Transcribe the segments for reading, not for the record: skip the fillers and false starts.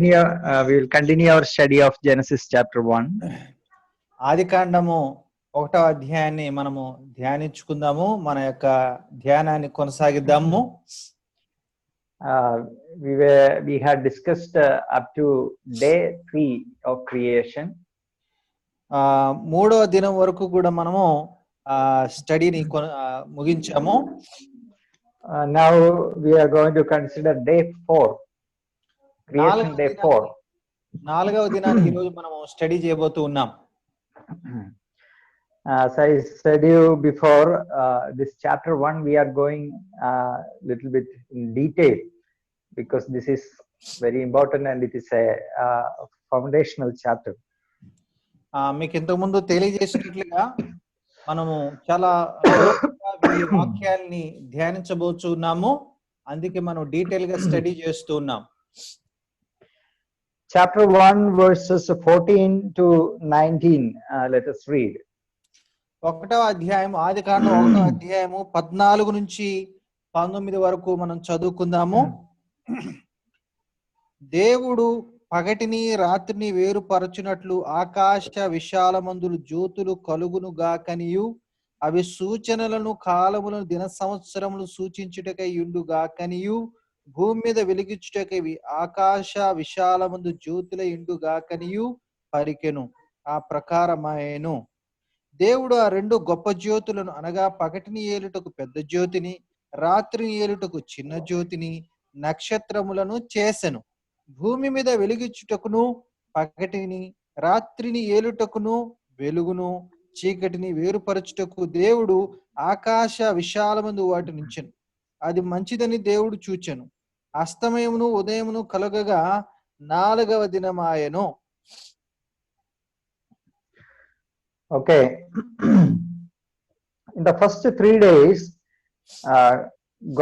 We will continue our study of Genesis chapter 1. ఆదికాండము 1వ అధ్యాయాన్ని మనము ధ్యానించుకుందాము. మన యొక్క ధ్యానాన్ని కొనసాగిద్దాము. We had discussed up to day 3 of creation. మూడవ దినం వరకు కూడా మనము స్టడీని ముగించాము. Now we are going to consider day 4. Creation day 4. నాలుగవ దినాన్ని ఈ రోజు మనము స్టడీ చేయబోతూ ఉన్నాం. As I said you before, this chapter 1 we are going little bit in detail because this is very important and it is a foundational chapter. మీకు ఇంతకు ముందు తెలియజేసినట్లుగా మనము చాలా వాక్యాల్ని ధ్యానించబోతున్నాము. అందుకే మనం డీటెయిల్ గా స్టడీ చేస్తూ ఉన్నాం. Chapter 1 verses 14 to 19. Let us read. 1వ అధ్యాయం ఆదికాండం 1వ అధ్యాయము 14 నుంచి 19 వరకు మనం చదువుకుందాము. దేవుడు పగటిని రాత్రిని వేరుపరచునట్లు ఆకాశ విశాలమందులు జ్యోతులు కలుగును గాకనియు అవి సూచనలను కాలములను దిన సంవత్సరములు సూచించుటకై యుండు గాకనియు భూమి మీద వెలిగించుటకై ఆకాశ విశాలమందు జ్యోతుల యుండు గాకనియు పలికెను. ఆ ప్రకారమాయెను. దేవుడు ఆ రెండు గొప్ప జ్యోతులను అనగా పగటిని ఏలుటకు పెద్ద జ్యోతిని రాత్రిని ఏలుటకు చిన్న జ్యోతిని నక్షత్రములను చేసెను. భూమి మీద వెలిగించుటకును పగటిని రాత్రిని ఏలుటకును వెలుగును చీకటిని వేరుపరచుటకు దేవుడు ఆకాశ విశాలమందు వాటి నుంచెను. అది మంచిదని దేవుడు చూచెను. అస్తమయమును ఉదయమును కలగగా 4వ దినమాయెను. Okay. In the first 3 days,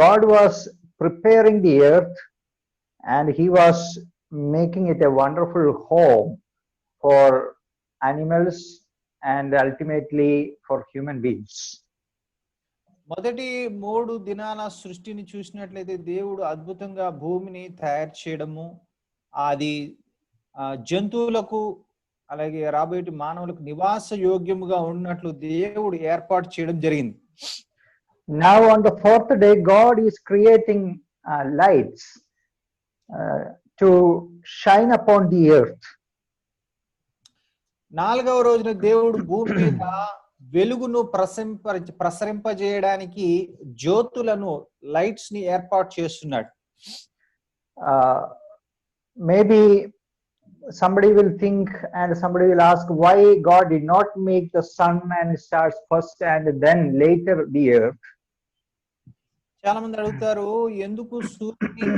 God was preparing the earth and he was making it a wonderful home for animals and ultimately for human beings. మొదటి 3 దినాల సృష్టిని చూసినట్లయితే దేవుడు అద్భుతంగా భూమిని తయారు చేయడము, అది జంతువులకు అలాగే రాబోయే మానవులకు నివాస యోగ్యముగా ఉన్నట్లు దేవుడు ఏర్పాటు చేయడం జరిగింది. Now on the 4th day God is creating lights to shine upon the earth. 4వ రోజున దేవుడు భూమి మీద వెలుగును ప్రసరింపజేయడానికి జ్యోతులను లైట్స్ ని ఏర్పాటు చేస్తున్నాడు. Maybe somebody will think and somebody will ask why God did not make the sun and stars first and then later the earth. చాలా మంది అడుగుతారు, ఎందుకు సూర్యుని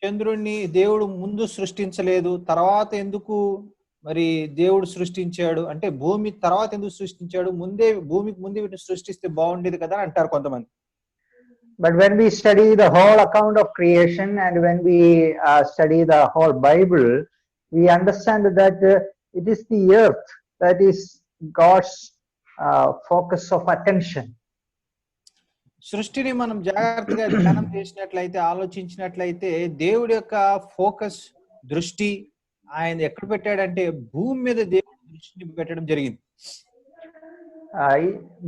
చంద్రుణ్ణి దేవుడు ముందు సృష్టించలేదు, తర్వాత ఎందుకు మరి దేవుడు సృష్టించాడు, అంటే భూమి తర్వాత ఎందుకు సృష్టించాడు, భూమికి ముందే వీటిని సృష్టిస్తే బాగుండేది కదా అని అంటారు కొంతమంది. But when we study the whole account of creation and when we study the whole Bible, we understand that it is the earth that is God's focus of attention. సృష్టిని మనం జాగ్రత్తగా ధ్యానం చేసినట్లయితే, ఆలోచించినట్లయితే దేవుడి యొక్క ఫోకస్ దృష్టి ఆయన ఎక్కడ పెట్టాడంటే భూమి మీద దేవుడి దృష్టిని పెట్టడం జరిగింది.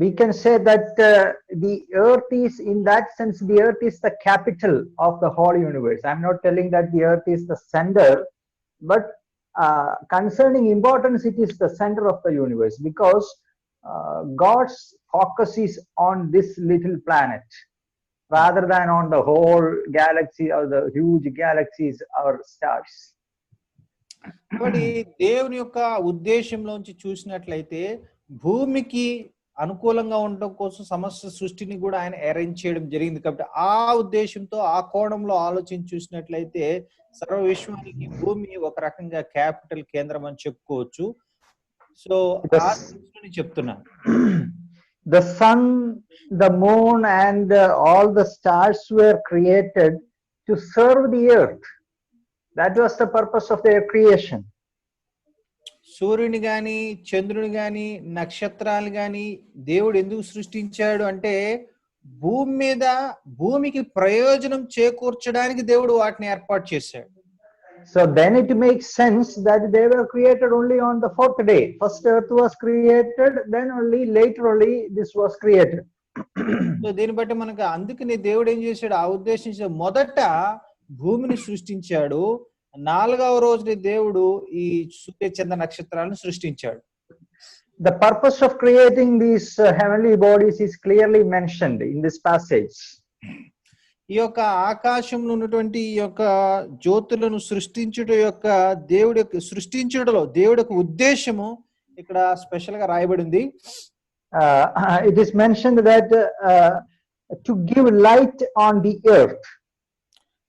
We can say that the earth is, in that sense, the earth is the capital of the whole universe. I'm not telling that the earth is the center, but concerning importance, it is the center of the universe because God's focus is on this little planet rather than on the whole galaxy or the huge galaxies or stars. కాబట్టి దేవుని యొక్క ఉద్దేశంలోంచి చూసినట్లయితే భూమికి అనుకూలంగా ఉండడం కోసం సమస్త సృష్టిని కూడా ఆయన అరేంజ్ చేయడం జరిగింది. కాబట్టి ఆ ఉద్దేశంతో ఆ కోణంలో ఆలోచించి చూసినట్లయితే సర్వ విశ్వానికి భూమి ఒక రకంగా క్యాపిటల్ కేంద్రం అని చెప్పుకోవచ్చు. సో ఆ దృష్టిని చెప్తున్నాను. The sun, the moon and all the stars were created to serve the earth. That was the purpose of their creation. సూర్యుని గాని చంద్రుని గాని నక్షత్రాలు గాని దేవుడు ఎందుకు సృష్టించాడు అంటే భూమి మీద భూమికి ప్రయోజనం చేకూర్చడానికి దేవుడు వాటిని ఏర్పాటు చేశాడు. So then it makes sense that they were created only on the fourth day. First earth was created, then only later only this was created. So దీన్ని బట్టి మనకు అందుకని దేవుడు ఏం చేశాడు, ఆ ఉద్దేశించిన మొదట భూమిని సృష్టించాడు, 4వ రోజుని దేవుడు ఈ సూర్య చంద్ర నక్షత్రాలను సృష్టించాడు. The purpose of creating these heavenly bodies is clearly mentioned in this passage. ఈ యొక్క ఆకాశంలో ఉన్నటువంటి ఈ యొక్క జ్యోతులను సృష్టించుటలో దేవుడి యొక్క ఉద్దేశము ఇక్కడ స్పెషల్ గా రాయబడింది. It is mentioned that to give light on the earth.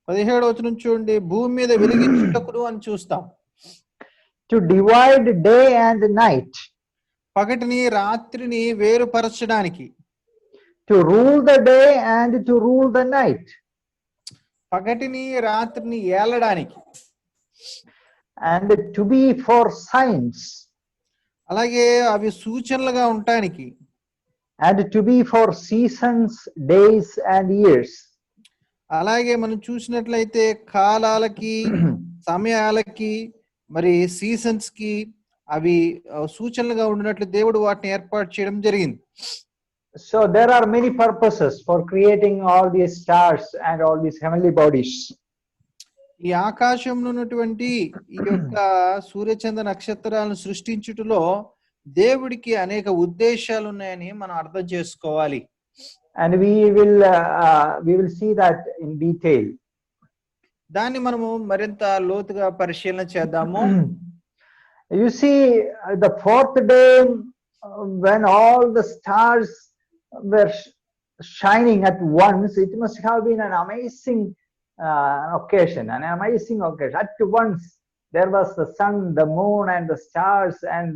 17వ వచనం చూడండి, భూమి మీద వెలిగించుటకును అని చూస్తాం. To divide day and night. పగటిని రాత్రిని వేరుపరచడానికి. To rule the day and to rule the night. పగటిని రాత్రిని ఏలడానికి. And to be for signs. అలాగే అవి సూచనలుగా ఉండడానికి. And to be for seasons, days and years. అలాగే మనం చూసినట్లయితే కాలాలకి సమయాలకి మరి సీజన్స్ కి అవి సూచనలుగా ఉండినట్లు దేవుడు వాటిని ఏర్పాటు చేయడం జరిగింది. So there are many purposes for creating all these stars and all these heavenly bodies. ఈ ఆకాశంలో ఉన్నటువంటి ఈ యొక్క సూర్యచంద్ర నక్షత్రాలను సృష్టించుటలో దేవుడికి అనేక ఉద్దేశాలు ఉన్నాయని మనం అర్థం చేసుకోవాలి. And we will see that in detail. దాన్ని మనము మరింత లోతుగా పరిశీలన చేద్దాము. You see, the fourth day when all the stars were shining at once, it must have been an amazing occasion. At once there was the sun, the moon and the stars and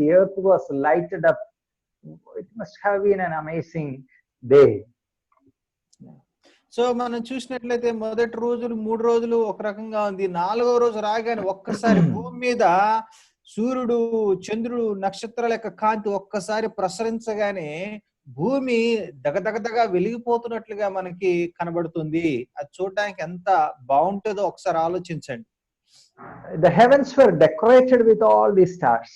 the earth was lighted up. It must have been an amazing day. So మనం చూసినట్లయితే మొదటి రోజులు 3 రోజులు ఒక రకంగా ఉంది, 4వ రోజు రాగానే ఒక్కసారి భూమి మీద సూర్యుడు చంద్రుడు నక్షత్రాల యొక్క కాంతి ఒక్కసారి ప్రసరించగానే భూమి దగదగదగా వెలిగిపోతున్నట్లుగా మనకి కనబడుతుంది. అది చూడడానికి ఎంత బాగుంటుందో ఒకసారి ఆలోచించండి. The heavens were decorated with all these stars.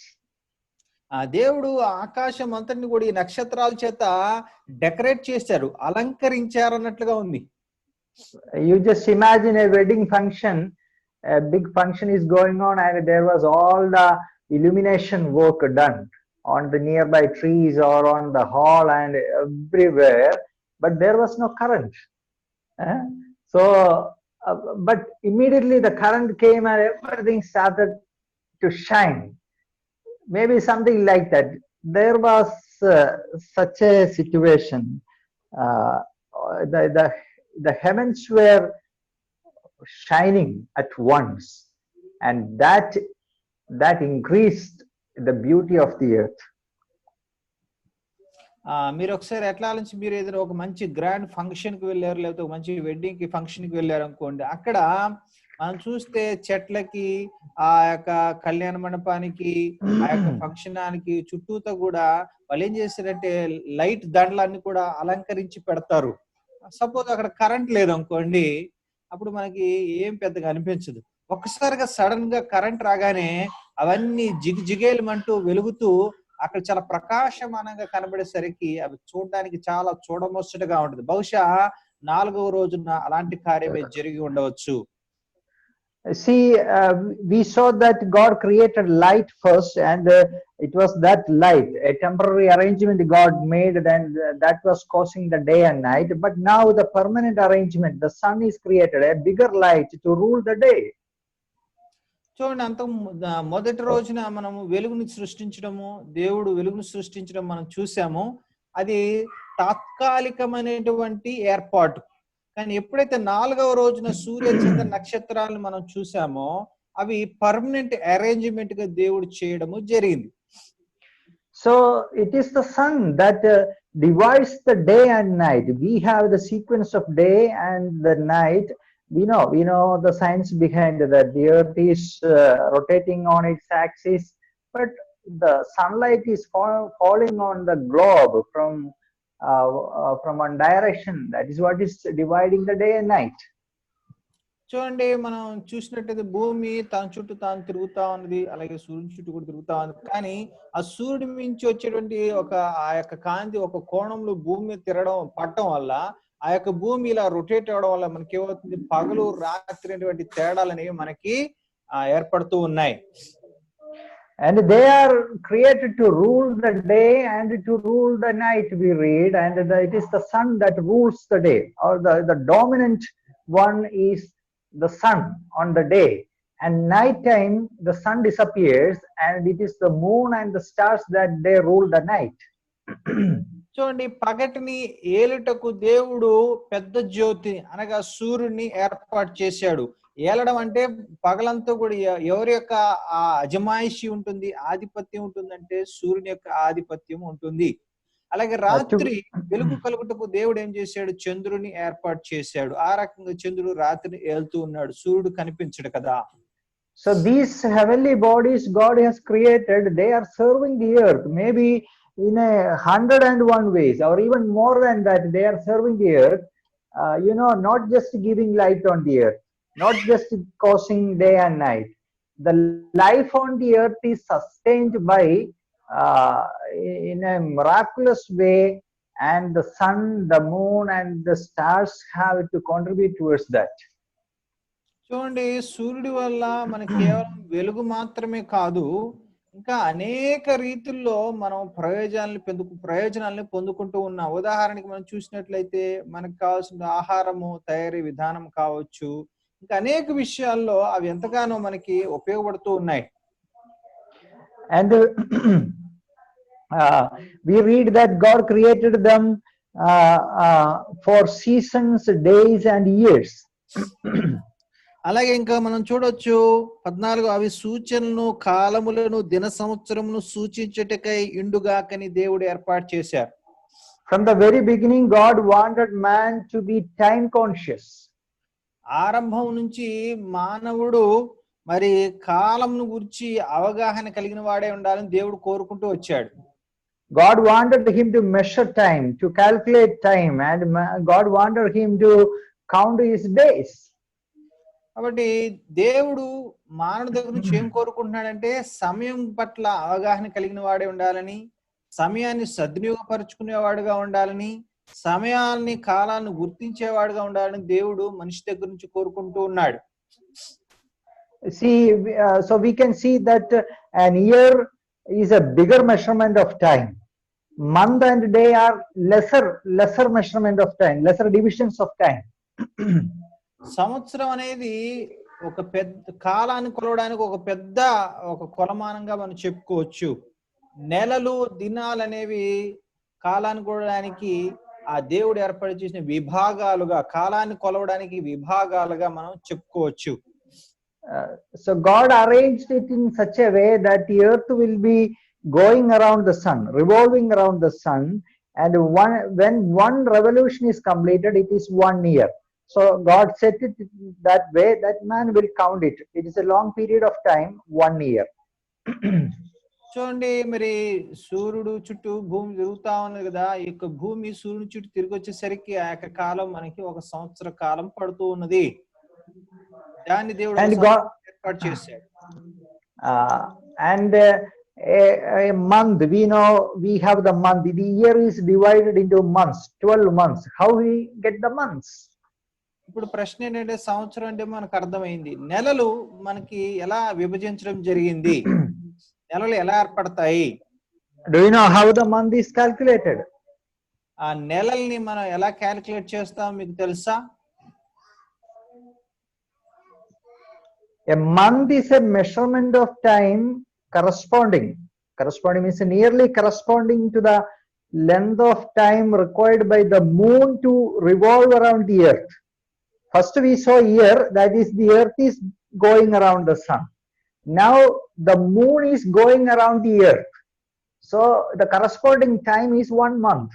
ఆ దేవుడు ఆకాశం అంతటిని కూడా ఈ నక్షత్రాల చేత డెకరేట్ చేశారు, అలంకరించారు అన్నట్లుగా ఉంది. You just imagine a wedding function, a big function is going on and there was all the illumination work done on the nearby trees or on the hall and everywhere, but there was no current. But immediately the current came and everything started to shine. Maybe something like that. There was such a situation. The heavens were shining at once, and that increased the beauty of the earth. మీరు ఒకసారి ఎట్లా నుంచి మీరు ఏదైనా ఒక మంచి grand function కి వెళ్ళారు, లేకపోతే ఒక మంచి వెడ్డింగ్ కి ఫంక్షన్ కి వెళ్ళారు అనుకోండి, అక్కడ మనం చూస్తే చెట్లకి ఆ యొక్క కళ్యాణ మండపానికి ఆ యొక్క ఫంక్షన్ హాల్కి చుట్టూతో కూడా వాళ్ళు ఏం చేస్తారంటే లైట్ దండలన్నీ కూడా అలంకరించి పెడతారు. సపోజ్ అక్కడ కరెంట్ లేదు అనుకోండి, అప్పుడు మనకి ఏం పెద్దగా అనిపించదు. ఒక్కసారిగా సడన్ గా కరెంట్ రాగానే అవన్నీ జిగేలమంటూ వెలుగుతూ అక్కడ చాలా ప్రకాశమానంగా కనబడేసరికి అవి చూడడానికి చాలా చూడముచ్చటగా ఉంటుంది. బహుశా 4వ రోజున అలాంటి కార్యమే జరిగి ఉండవచ్చు. See, we saw that God created light first, and it was that light, a temporary arrangement God made, then that was causing the day and night. But now the permanent arrangement, the sun is created, a bigger light to rule the day. చూడండి, అంత మొదటి రోజున మనము వెలుగుని సృష్టించడము, దేవుడు వెలుగును సృష్టించడం మనం చూసాము. అది తాత్కాలికమైనటువంటి ఏర్పాటు. కానీ ఎప్పుడైతే 4వ రోజున సూర్య చంద్ర నక్షత్రాలను మనం చూసామో అవి పర్మనెంట్ అరేంజ్మెంట్ గా దేవుడు చేయడము జరిగింది. So it is the sun that divides the day and night. We have the sequence of day and the night. We know the science behind that. The earth is rotating on its axis, but the sunlight is falling on the globe from one direction. That is what is dividing the day and night. చూడండి, మనం చూసినట్టయితే భూమి తన చుట్టూ తాను తిరుగుతా ఉన్నది, అలాగే సూర్యుని చుట్టూ కూడా తిరుగుతా ఉంది. కానీ ఆ సూర్యుడి నుంచి వచ్చేటువంటి ఆ యొక్క కాంతి ఒక కోణంలో భూమి మీద పడటం వల్ల ఆ యొక్క భూమి ఇలా రొటేట్ అవడం వల్ల మనకి ఏమవుతుంది, పగలు రాత్రి అనేటువంటి తేడాలు అనేవి మనకి ఏర్పడుతూ ఉన్నాయి. And they are created to rule the day and to rule the night, we read, and it is the sun that rules the day, or the dominant one is the sun on the day, and night time the sun disappears and it is the moon and the stars that they rule the night. చూడండి, పగటిని ఏలుటకు దేవుడు పెద్ద జ్యోతి అనగా సూర్యుడిని ఏర్పాటు చేశాడు. ఏలడం అంటే పగలంతా కూడా ఎవరి యొక్క ఆ అజమాయిషి ఉంటుంది, ఆధిపత్యం ఉంటుందంటే సూర్యుని యొక్క ఆధిపత్యం ఉంటుంది. అలాగే రాత్రి వెలుగు కలుగుటకు దేవుడు ఏం చేశాడు, చంద్రుని ఏర్పాటు చేశాడు. ఆ రకంగా చంద్రుడు రాత్రిని ఏలుతూ ఉన్నాడు, సూర్యుడు కనిపించడు కదా. So these heavenly bodies God has created, they are serving the earth, maybe in 101 ways, or even more than that. They are serving the earth, not just giving light on the earth, not just causing day and night. The life on the earth is sustained by in a miraculous way, and the sun, the moon, and the stars have to contribute towards that. చూడండి, సూర్యుడి వల్ల మనకి కేవలం వెలుగు మాత్రమే కాదు, ఇంకా అనేక రీతుల్లో మనం ప్రయోజనాలను పొందుకుంటూ ఉన్నాం. ఉదాహరణకి మనం చూసినట్లయితే మనకు కావాల్సిన ఆహారము తయారీ విధానం కావచ్చు, ఇంకా అనేక విషయాల్లో అవి ఎంతగానో మనకి ఉపయోగపడుతూ ఉన్నాయి. And we read that God created them for seasons, days and years. అలాగే ఇంకా మనం చూడొచ్చు 14, అవి సూచనలను, కాలములను, దిన సంవత్సరమును సూచించుటకై ఇండుగాకని దేవుడు ఏర్పాటు చేశారు. From the very beginning God wanted man to be time conscious. ఆరంభం నుంచి మానవుడు మరి కాలంను గురించి అవగాహన కలిగిన వాడే ఉండాలని దేవుడు కోరుకుంటూ వచ్చాడు. God wanted him to measure time, to calculate time, and God wanted him to count his days. కాబట్టి దేవుడు మానవుడి దగ్గర నుంచి ఏం కోరుకుంటున్నాడంటే సమయం పట్ల అవగాహన కలిగిన వాడే ఉండాలని, సమయాన్ని సద్వినియోగపరుచుకునేవాడుగా ఉండాలని, సమయాన్ని కాలాన్ని గుర్తించేవాడుగా ఉండాలని దేవుడు మనిషి దగ్గర నుంచి కోరుకుంటూ ఉన్నాడు. See, so we can see that an year is a bigger measurement of time. Month and day are lesser measurement of time, lesser divisions of time. సంవత్సరం అనేది ఒక పెద్ద కాలాన్ని కొలవడానికి ఒక కొలమానంగా మనం చెప్పుకోవచ్చు. నెలలు, దినాలు అనేవి కాలాన్ని కొలవడానికి ఆ దేవుడు ఏర్పాటు చేసిన విభాగాలుగా, కాలాన్ని కొలవడానికి విభాగాలుగా మనం చెప్పుకోవచ్చు. So God arranged it in such a way that the earth will be going around the sun, revolving around the sun, and when one revolution is completed, it is 1 year. So God set it that way that man will count it. It is a long period of time, 1 year. చూడండి, మరి సూర్యుడు చుట్టూ భూమి తిరుగుతా ఉన్నది కదా. ఈ యొక్క భూమి సూర్యుడి చుట్టూ తిరిగి వచ్చేసరికి ఆ యొక్క కాలం మనకి 1 సంవత్సర కాలం పడుతూ ఉన్నది. దాన్ని దేవుడు ఏర్పాటు చేశాడు. And a month, we know we have the month. The year is divided into months, 12 months. How we get the months? ఇప్పుడు ప్రశ్న ఏంటంటే, సంవత్సరం అంటే మనకు అర్థమైంది, నెలలు మనకి ఎలా విభజించడం జరిగింది, నెలలు ఎలా ఏర్పడతాయి? Do you know how the month is calculated? ఆ నెలల్ని మనం ఎలా క్యాలిక్యులేట్ చేస్తాం మీకు తెలుసా? A month is a measurement of time corresponding means nearly corresponding to the length of time required by the moon to revolve around the earth. First we saw year, that is the earth is going around the sun. Now the moon is going around the earth. So the corresponding time is 1 month.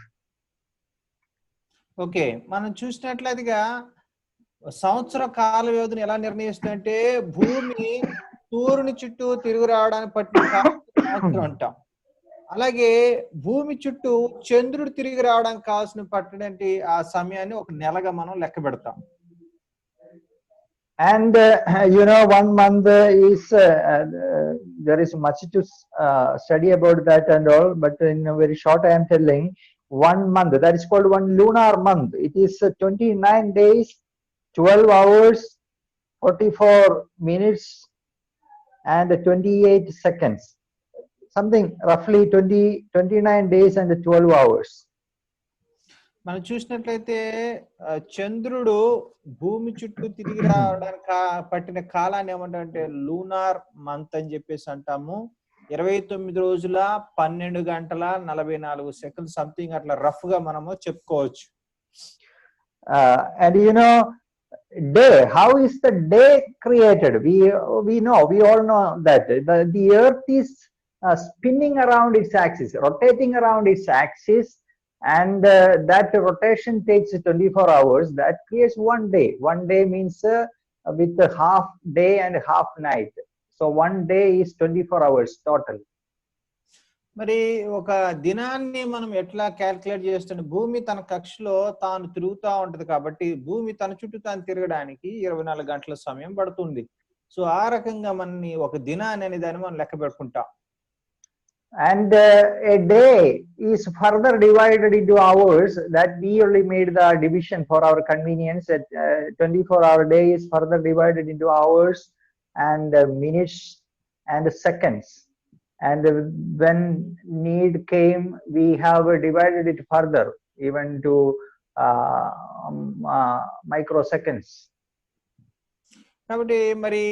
Okay, మనం చూసినట్లయితేగా సంవత్సర కాల వ్యవధిని ఎలా నిర్ణయిస్తుందంటే, భూమి సూర్యుని చుట్టూ తిరుగు రావడానికి పట్టిన సంవత్సరం అంటాం. అలాగే భూమి చుట్టూ చంద్రుడు తిరిగి రావడానికి కావాల్సిన పట్టినటువంటి ఆ సమయాన్ని ఒక నెలగా మనం లెక్క పెడతాం. And one month is there is much to study about that and all, but in a very short I am telling 1 month, that is called one lunar month. It is 29 days, 12 hours, 44 minutes and 28 seconds, something roughly 29 days and 12 hours. మనం చూసినట్లయితే చంద్రుడు భూమి చుట్టూ తిరిగి రావడానికి పట్టిన కాలాన్ని ఏమంటారంటే లూనార్ మంత్ అని చెప్పేసి అంటాము. 29 రోజుల 12 గంటల 44 సెకండ్స్ సంథింగ్ అట్లా రఫ్ గా మనము చెప్పుకోవచ్చు. And day, how is the day created? We all know that the earth is spinning around its axis, rotating around its axis, and that rotation takes 24 hours. That creates one day. One day means with a half day and half night. So one day is 24 hours total. మరి ఒక దినాన్ని మనం ఎట్లా calculate చేస్తుంటే భూమి తన కక్షలో తాను తిరుగుతూ ఉంటది కాబట్టి భూమి తన చుట్టూ తాను తిరగడానికి 24 గంటల సమయం పడుతుంది. సో ఆ రకంగా మనని ఒక దినాన్ని అనే దాన్ని మనం లెక్క పెట్టుకుంటాం. And a day is further divided into hours. That we only made the division for our convenience. That 24-hour day is further divided into hours and minutes and seconds. And when need came, we have divided it further even to microseconds. కాబట్టి మరి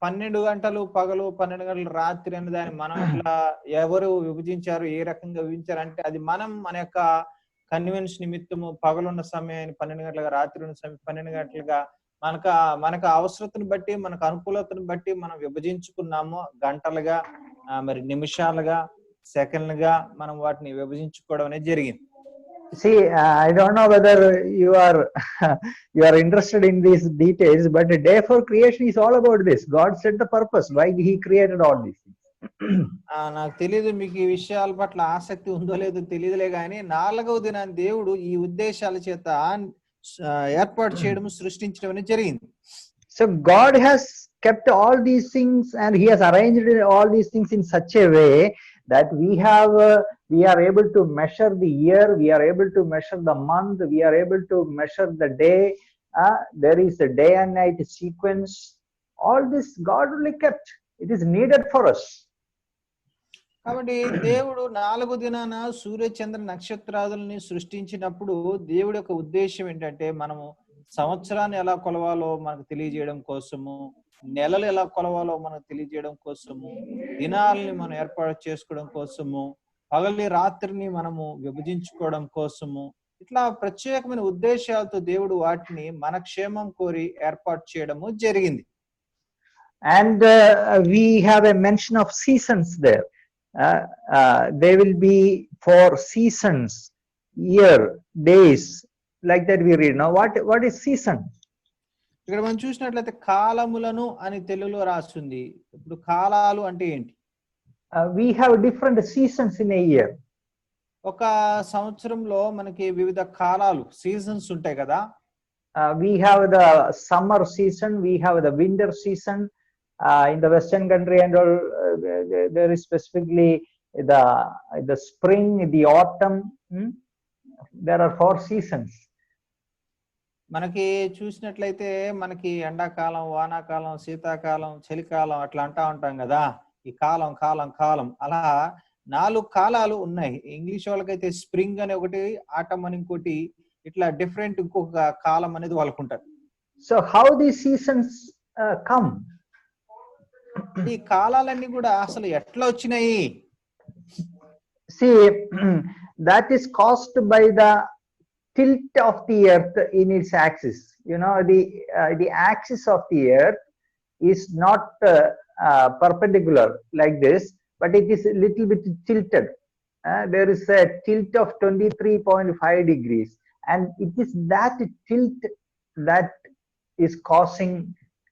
12 గంటలు పగలు 12 గంటలు రాత్రి అనే దాన్ని మనం ఇట్లా ఎవరు విభజించారు, ఏ రకంగా విభజించారు అంటే అది మనం మన యొక్క కన్వీనియన్స్ నిమిత్తము పగలున్న సమయాన్ని 12 గంటలుగా, రాత్రి ఉన్న సమయం 12 గంటలుగా మనకు అవసరతను బట్టి, మనకు అనుకూలతను బట్టి మనం విభజించుకున్నాము. గంటలుగా, మరి నిమిషాలుగా, సెకండ్లుగా మనం వాటిని విభజించుకోవడం అనేది జరిగింది. See, I don't know whether you are interested in these details, but the day for creation is all about this. God set the purpose why He created all these things. నాకు తెలియదు మీకు ఈ విషయాల పట్ల ఆసక్తి ఉందో లేదో తెలియదులే కానీ 4వ దినాన్ని దేవుడు ఈ ఉద్దేశాల చేత ఏర్పాటు చేయడం, సృష్టించడం అనేది జరిగింది. So God has kept all these things and He has arranged all these things in such a way that we are able to measure the year, we are able to measure the month, we are able to measure the day. There is a day and night sequence. All this God only kept. It is needed for us. కాబట్టి దేవుడు 4వ దినాన సూర్య చంద్ర నక్షత్రాదుల్ని సృష్టించినప్పుడు దేవుడి యొక్క ఉద్దేశం ఏంటంటే మనము సంవత్సరాన్ని ఎలా కొలవాలో మనకు తెలియజేయడం కోసము, నెలలు ఎలా కొలవాలో మనకు తెలియజేయడం కోసము, దినాలని మనం ఏర్పాటు చేసుకోవడం కోసము, పగలి రాత్రిని మనము విభజించుకోవడం కోసము, ఇట్లా ప్రత్యేకమైన ఉద్దేశాలతో దేవుడు వాటిని మన క్షేమం కోరి ఏర్పాటు చేయడము జరిగింది. And we have a mention of seasons there. They will be for seasons, year, days, like that we read. Now what is season? ఇక్కడ మనం చూసినట్లయితే కాలములను అని తెలుగులో రాస్తుంది. ఇప్పుడు కాలాలు అంటే ఏంటి? We have different seasons in a year. ఒక సంవత్సరంలో మనకి వివిధ కాలాలు, సీజన్స్ ఉంటాయి కదా. We have the summer season, we have the winter season. In the Western country and all, there is specifically the spring, the autumn. There are 4 seasons. మనకి చూసినట్లయితే మనకి ఎండాకాలం, వానాకాలం, శీతాకాలం, చలికాలం అట్లా అంటా ఉంటాం కదా. ఈ కాలం కాలం కాలం అలా 4 కాలాలు ఉన్నాయి. ఇంగ్లీష్ వాళ్ళకైతే స్ప్రింగ్ అని ఒకటి, ఆటమ్ అని ఇంకోటి, ఇట్లా డిఫరెంట్ ఇంకొక కాలం అనేది వాళ్ళకు ఉంటుంది. So how these seasons come? ఈ కాలాలన్నీ కూడా అసలు ఎట్లా వచ్చినాయి? See, that is caused by the tilt of the earth in its axis. The axis of the earth is not perpendicular like this, but it is a little bit tilted. There is a tilt of 23.5 degrees, and it is that tilt that is causing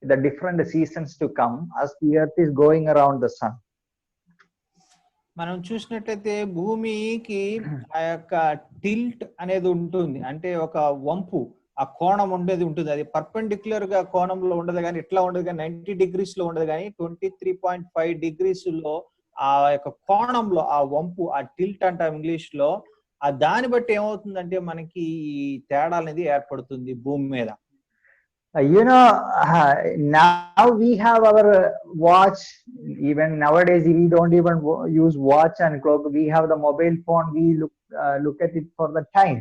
the different seasons to come as the earth is going around the sun. మనం చూసినట్లయితే భూమికి ఆ యొక్క tilt అనేది ఉంటుంది, అంటే ఒక వంపు, ఆ కోణం ఉండేది ఉంటుంది. అది పర్పెండిక్యులర్ గా కోణంలో ఉండదు కానీ ఇట్లా ఉండదు కానీ 90 degrees లో ఉండదు కానీ 23.5 degrees లో ఆ యొక్క కోణంలో ఆ వంపు ఆ టిల్ట్ అంటాం ఇంగ్లీష్ లో, ఆ దాన్ని బట్టి ఏమవుతుందంటే మనకి ఈ తేడా అనేది ఏర్పడుతుంది భూమి మీద. Now we have our watch. Even nowadays we don't even use watch and clock. We have the mobile phone. We look at it for the time.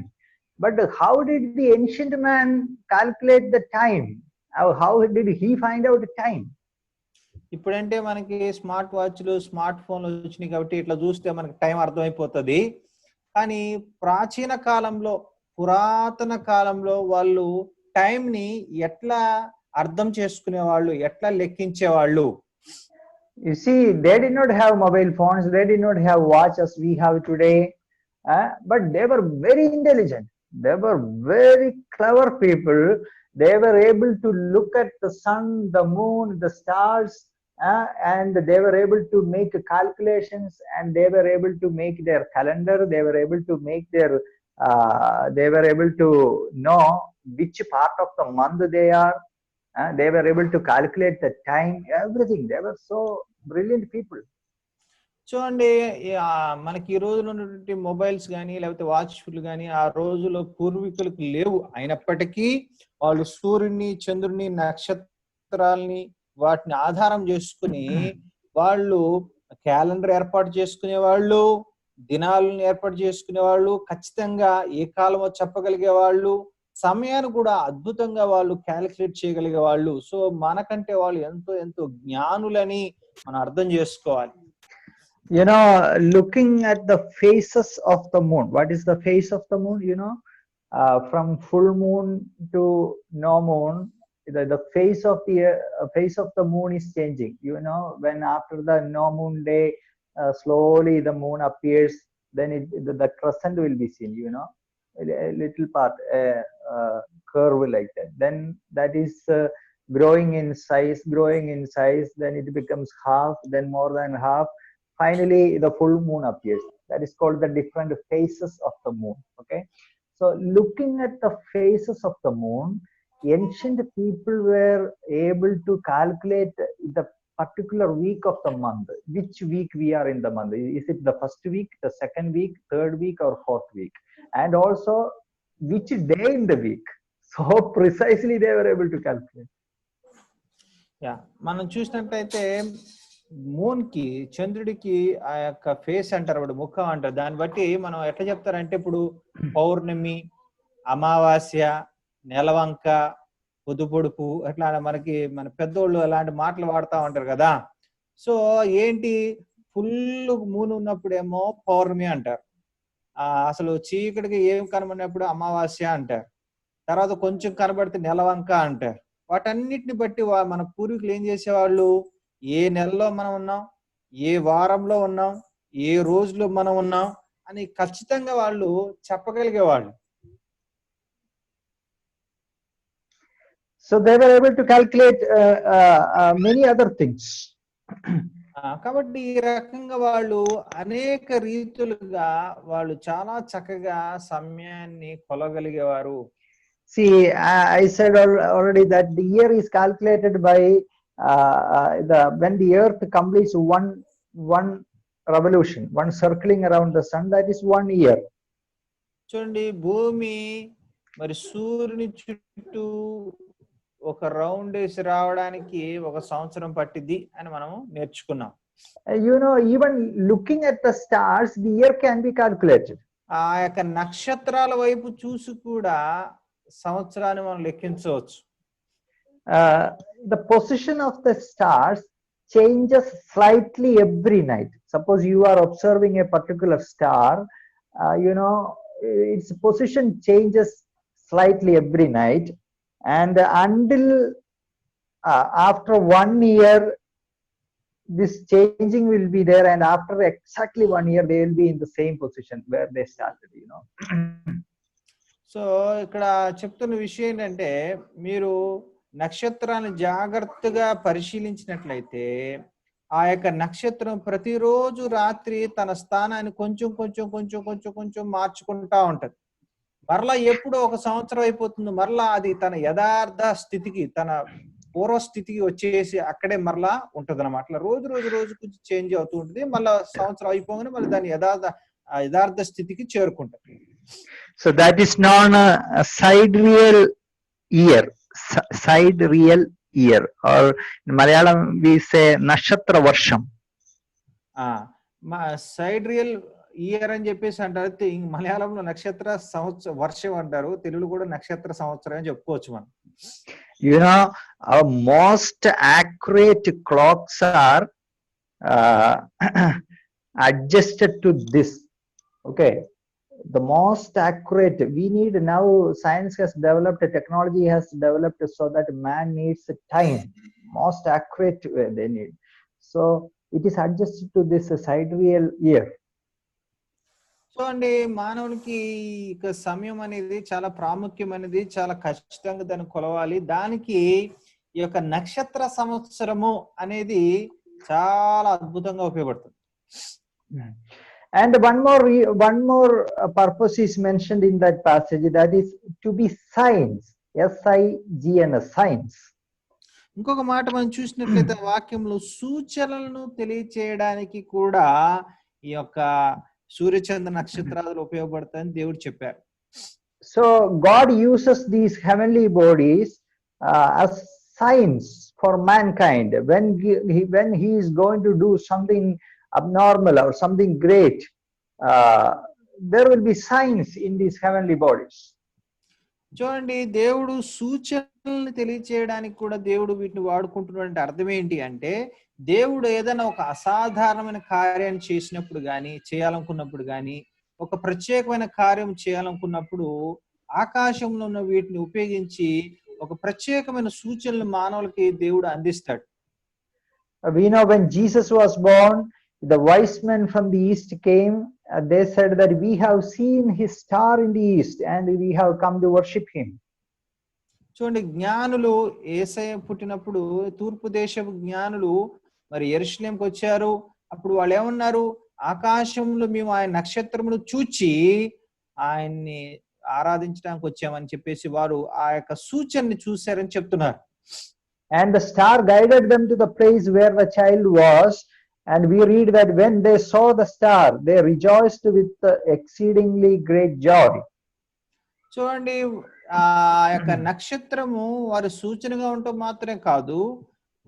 But how did the ancient man calculate the time? How did he find out the time? ఇప్పుడంటే మనకి smart వాచ్లు smart ఫోన్లు వచ్చినాయి కాబట్టి ఇట్లా చూస్తే మనకి time అర్థమైపోతుంది. కానీ ప్రాచీన కాలంలో పురాతన కాలంలో వాళ్ళు టైం ని ఎట్లా అర్థం చేసుకునేవాళ్ళు, ఎట్లా లెక్కించేవాళ్ళు? You see, they did not have mobile phones, they did not have watches we have today, but they were very intelligent, they were very clever people. They were able to look at the sun, the moon, the stars, and they were able to make calculations, and they were able to make their calendar, they were able to make their they were able to know which part of the month they are. They were able to calculate the time, everything. They were so brilliant people. చూడండి, మనకి ఈ రోజులో ఉన్నటువంటి mobiles కానీ లేకపోతే వాచ్లు కానీ ఆ రోజులో పూర్వీకులకు లేవు. అయినప్పటికీ వాళ్ళు సూర్యుని, చంద్రుని, నక్షత్రాలని వాటిని ఆధారం చేసుకుని వాళ్ళు క్యాలెండర్ ఏర్పాటు చేసుకునే వాళ్ళు, దినాలను ఏర్పాటు చేసుకునే వాళ్ళు, ఖచ్చితంగా ఏ కాలమో చెప్పగలిగే వాళ్ళు, సమయాన్ని కూడా అద్భుతంగా వాళ్ళు క్యాలిక్యులేట్ చేయగలిగే వాళ్ళు. సో మనకంటే వాళ్ళు ఎంతో ఎంతో జ్ఞానులని మనం అర్థం చేసుకోవాలి. Looking at the phases of the moon. What is the phase of the moon? From full moon to no moon, the phase of the moon is changing. When after the no moon day, slowly the moon appears, then the crescent will be seen. A little part, curve like that. Then that is growing in size. Then it becomes half, then more than half. Finally, the full moon appears. That is called the different phases of the moon. Okay, so looking at the phases of the moon, ancient people were able to calculate the particular week of the month, which week we are in the month. Is it the first week, the second week, third week, or fourth week? And also which day in the week. So precisely they were able to calculate. మనం చూసినట్లయితే moon కి, చంద్రుడికి ఆ యొక్క face అంటారు, అప్పుడు ముఖం అంటారు. దాన్ని బట్టి మనం ఎట్లా చెప్తారంటే ఇప్పుడు పౌర్ణమి, అమావాస్య, నెలవంక, పొద్దుపొడుపు అట్లా మనకి మన పెద్దోళ్ళు అలాంటి మాటలు వాడుతూ ఉంటారు కదా. సో ఏంటి, ఫుల్ మూన్ ఉన్నప్పుడేమో పౌర్ణమి అంటారు, అసలు చీకటికి ఏం కనబడినప్పుడు అమావాస్య అంటారు, తర్వాత కొంచెం కనబడితే నెలవంక అంటారు. వాటన్నిటిని బట్టి మన పూర్వీకులు ఏం చేసేవాళ్ళు, ఏ నెలలో మనం ఉన్నాం, ఏ వారంలో ఉన్నాం, ఏ రోజులో మనం ఉన్నాం అని ఖచ్చితంగా వాళ్ళు చెప్పగలిగేవాళ్ళు. So they were able to calculate many other things. కాబట్టి ఈ రకంగా వాళ్ళు అనేక రీతులుగా వాళ్ళు చాలా చక్కగా సమయాన్ని కొలగలిగేవారు. See, I said already that the year is calculated by when the earth completes one revolution, one circling around the sun, that is 1 year. చూడండి, భూమి మరి సూర్యుని చుట్టూ ఒక రౌండ్ వేసి రావడానికి 1 సంవత్సరం పట్టింది అని మనం నేర్చుకున్నాం. Even looking at the stars, the year can be calculated. ఆ యొక్క నక్షత్రాల వైపు చూసి కూడా సంవత్సరాన్ని మనం లెక్కించవచ్చు. The position of the stars changes slightly every night. Suppose you are observing a particular star, its position changes slightly every night, and until after 1 year this changing will be there, and after exactly 1 year they will be in the same position where they started. So ఇక్కడ చెప్తున్న విషయం ఏంటంటే, మీరు నక్షత్రాన్ని జాగ్రత్తగా పరిశీలించినట్లయితే ఆ యొక్క నక్షత్రం ప్రతిరోజు రాత్రి తన స్థానాన్ని కొంచెం కొంచెం కొంచెం కొంచెం కొంచెం మార్చుకుంటా ఉంటది. మరలా ఎప్పుడో ఒక సంవత్సరం అయిపోతుంది, మరలా అది తన యథార్థ స్థితికి, తన పూర్వ స్థితికి వచ్చేసి అక్కడే మరలా ఉంటదన్నమాట. అట్లా రోజు రోజు రోజు కొంచెం చేంజ్ అవుతూ ఉంటుంది. మళ్ళా సంవత్సరం అయిపోగానే మళ్ళీ దాని యథార్థ స్థితికి చేరుకుంటది. So that is known a sidereal year, sidereal year, or in Malayalam we say Nakshatra Varsham. మా సైడ్ రియల్ ఇయర్ అని చెప్పేసి అంటారు. మలయాళంలో నక్షత్ర సంవత్సరం వర్షం అంటారు, తెలుగులో కూడా నక్షత్ర సంవత్సరం అని చెప్పుకోవచ్చు మనం. You know, our most accurate clocks are adjusted to this. Okay, the most accurate we need now, science has developed, technology has developed, so that man needs time, most accurate way they need, so it is adjusted to this sidereal year. So అండి, మానవునికి ఇక సమయం అనేది చాలా ప్రాముఖ్యమైనది, చాలా ఖచ్చితంగా దాన్ని కొలవాలి. దానికి ఈ యొక్క నక్షత్ర సంవత్సరము అనేది చాలా అద్భుతంగా ఉపయోగపడుతుంది. And one more purpose is mentioned in that passage, that is to be signs, signs, signs. ఇంకొక మాట మనం చూసినట్లయితే వాక్యంలో సూచనలను తెలియచేయడానికి కూడా ఈ యొక్క సూర్యచంద్ర నక్షత్రాలు ఉపయోగపడతాయని దేవుడు చెప్పారు. So God uses these heavenly bodies as signs for mankind. When he is going to do something abnormal or something great, there will be signs in these heavenly bodies. చూడండి, దేవుడు సూచనలను తెలియచేయడానికి కూడా దేవుడు వీటిని వాడుకుంటున్నాడంటే అర్థం ఏంటి అంటే, దేవుడు ఏదైనా ఒక అసాధారణమైన కార్యాన్ని చేసినప్పుడు కానీ, చేయాలనుకున్నప్పుడు కానీ, ఒక ప్రత్యేకమైన కార్యం చేయాలనుకున్నప్పుడు ఆకాశంలో ఉన్న వీటిని ఉపయోగించి ఒక ప్రత్యేకమైన సూచనలు మానవులకి దేవుడు అందిస్తాడు. We know when Jesus was born, the wise men from the east came. They said that we have seen his star in the east and we have come to worship him. చూడండి, జ్ఞానులు యేసయ్య పుట్టినప్పుడు తూర్పు దేశపు జ్ఞానులు మరి యెరూషలేంకి వచ్చారు. అప్పుడు వాళ్ళు ఏమన్నారు? ఆకాశంలో మేము ఆయన నక్షత్రమును చూచి ఆయన్ని ఆరాధించడానికి వచ్చామని చెప్పేసి వారు ఆ యొక్క సూచనని చూశారని చెప్తున్నారు. And the star guided them to the place where the child was. And we read that when they saw the star, they rejoiced with exceedingly great joy. చూడండి, ఆ యొక్క నక్షత్రము వారి సూచనగా ఉండటం మాత్రమే కాదు,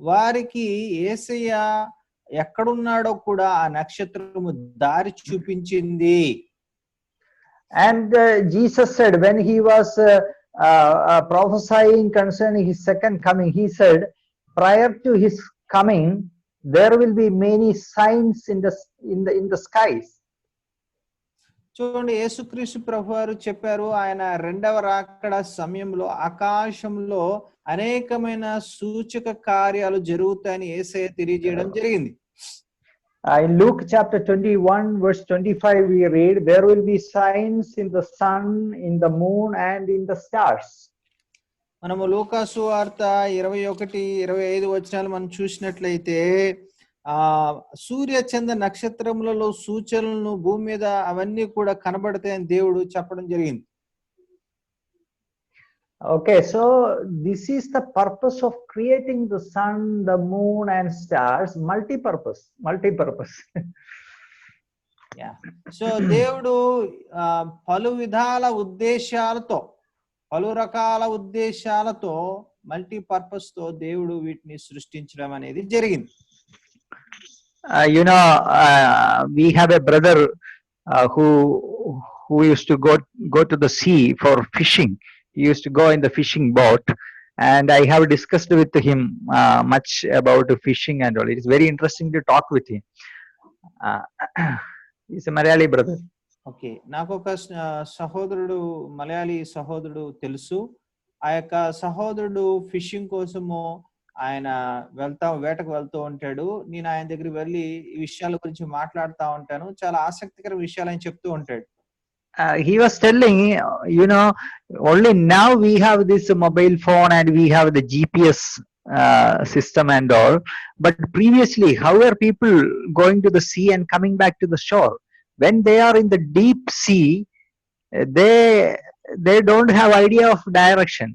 వారికి యేసయ్య ఎక్కడున్నాడో కూడా ఆ నక్షత్రము దారి చూపించింది. And Jesus said, when he was prophesying concerning his second coming, he said, prior to his coming, there will be many signs in the skies. చూడండి, యేసుక్రీస్తు ప్రభువారు చెప్పారు, ఆయన రెండవ రాకడ సమయంలో ఆకాశంలో అనేకమైన సూచక కార్యాలు జరుగుతాయని యేసయ్య తెలియజేయడం జరిగింది. In Luke chapter 21 verse 25 we read, there will be signs in the sun, in the moon and in the stars. మనము లూకా సువార్త 21-25 వచనాలు మనం చూసినట్లయితే సూర్య చంద్ర నక్షత్రములలో సూచనలను భూమి మీద అవన్నీ కూడా కనబడతాయని దేవుడు చెప్పడం జరిగింది. Okay, so this is the purpose of creating the sun, the moon and stars, multi-purpose. Yeah. So దేవుడు పలు విధాల ఉద్దేశాలతో, పలు రకాల ఉద్దేశాలతో, మల్టీపర్పస్ తో దేవుడు వీటిని సృష్టించడం అనేది జరిగింది. We have a brother who used to go to the sea for fishing. He used to go in the fishing boat, and I have discussed with him much about fishing and all. It is very interesting to talk with him. He's a Malayali brother. Okay, నాకు ఒక సహోదరుడు, మలయాళీ సహోదరుడు తెలుసు. ఆ యొక్క సహోదరుడు fishing కోసము ఆయన వేటకు వెళ్తూ ఉంటాడు. నేను ఆయన దగ్గరికి వెళ్ళి ఈ విషయాల గురించి మాట్లాడుతూ ఉంటాను. చాలా ఆసక్తికర విషయాలు ఆయన చెప్తూ ఉంటాడు. He was telling, only now we have this mobile phone and we have the GPS system and all, but previously how are people going to the sea and coming back to the shore? When they are in the deep sea, they they don't have idea of direction.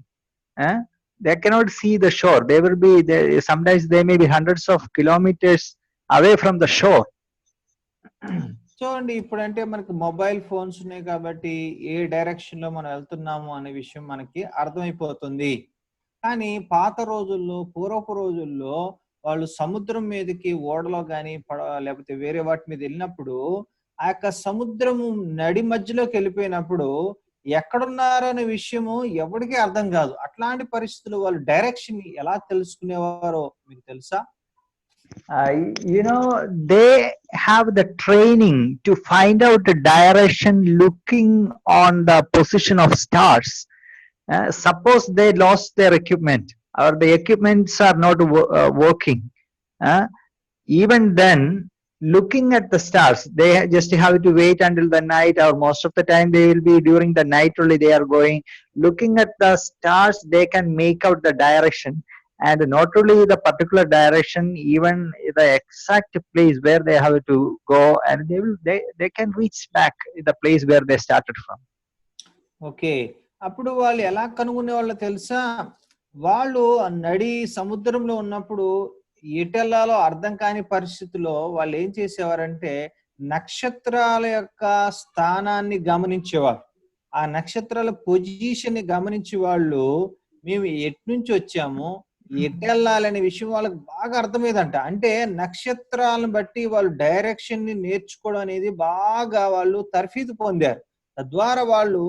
eh? They cannot see the shore. They will be there. Sometimes they may be hundreds of kilometers away from the shore. చూడండి ఇప్పుడంటే మనకి mobile phones ఉన్నాయి కాబట్టి ఏ direction లో మనం వెళ్తున్నాము అనే విషయం మనకి అర్థమైపోతుంది. కానీ పాత రోజుల్లో, పూర్వపు రోజుల్లో వాళ్ళు సముద్రం మీదకి ఓడలో గాని లేకపోతే వేరే వాటి మీద వెళ్ళినప్పుడు ఆ యొక్క సముద్రము నడి మధ్యలోకి వెళ్ళిపోయినప్పుడు ఎక్కడున్నారనే విషయము ఎవరికీ అర్థం కాదు. అట్లాంటి పరిస్థితులు వాళ్ళు డైరెక్షన్ ఎలా తెలుసుకునేవారో మీకు తెలుసా? They have the training to find out the direction looking on the position of stars. Suppose they lost their equipment or the equipments are not working. Even then, looking at the stars, they just have to wait until the night, or most of the time they will be during the night only they are going. Looking at the stars, they can make out the direction. And not only the particular direction, even the exact place where they have to go, and they can reach back the place where they started from. Okay, అప్పుడు వాళ్ళు ఎలా కనుగొనే వాళ్ళో తెలుసా? వాళ్ళు నడి సముద్రంలో ఉన్నప్పుడు ఎటెల్లాలో అర్థం కాని పరిస్థితిలో వాళ్ళు ఏం చేసేవారంటే నక్షత్రాల యొక్క స్థానాన్ని గమనించేవారు. ఆ నక్షత్రాల పొజిషన్ ని గమనించి వాళ్ళు మేము ఎటు నుంచి వచ్చాము, ఎటెళ్ళాలనే విషయం వాళ్ళకి బాగా అర్థమయ్యేదంట. అంటే నక్షత్రాలను బట్టి వాళ్ళు డైరెక్షన్ ని నేర్చుకోవడం అనేది బాగా వాళ్ళు తర్ఫీదు పొందారు. తద్వారా వాళ్ళు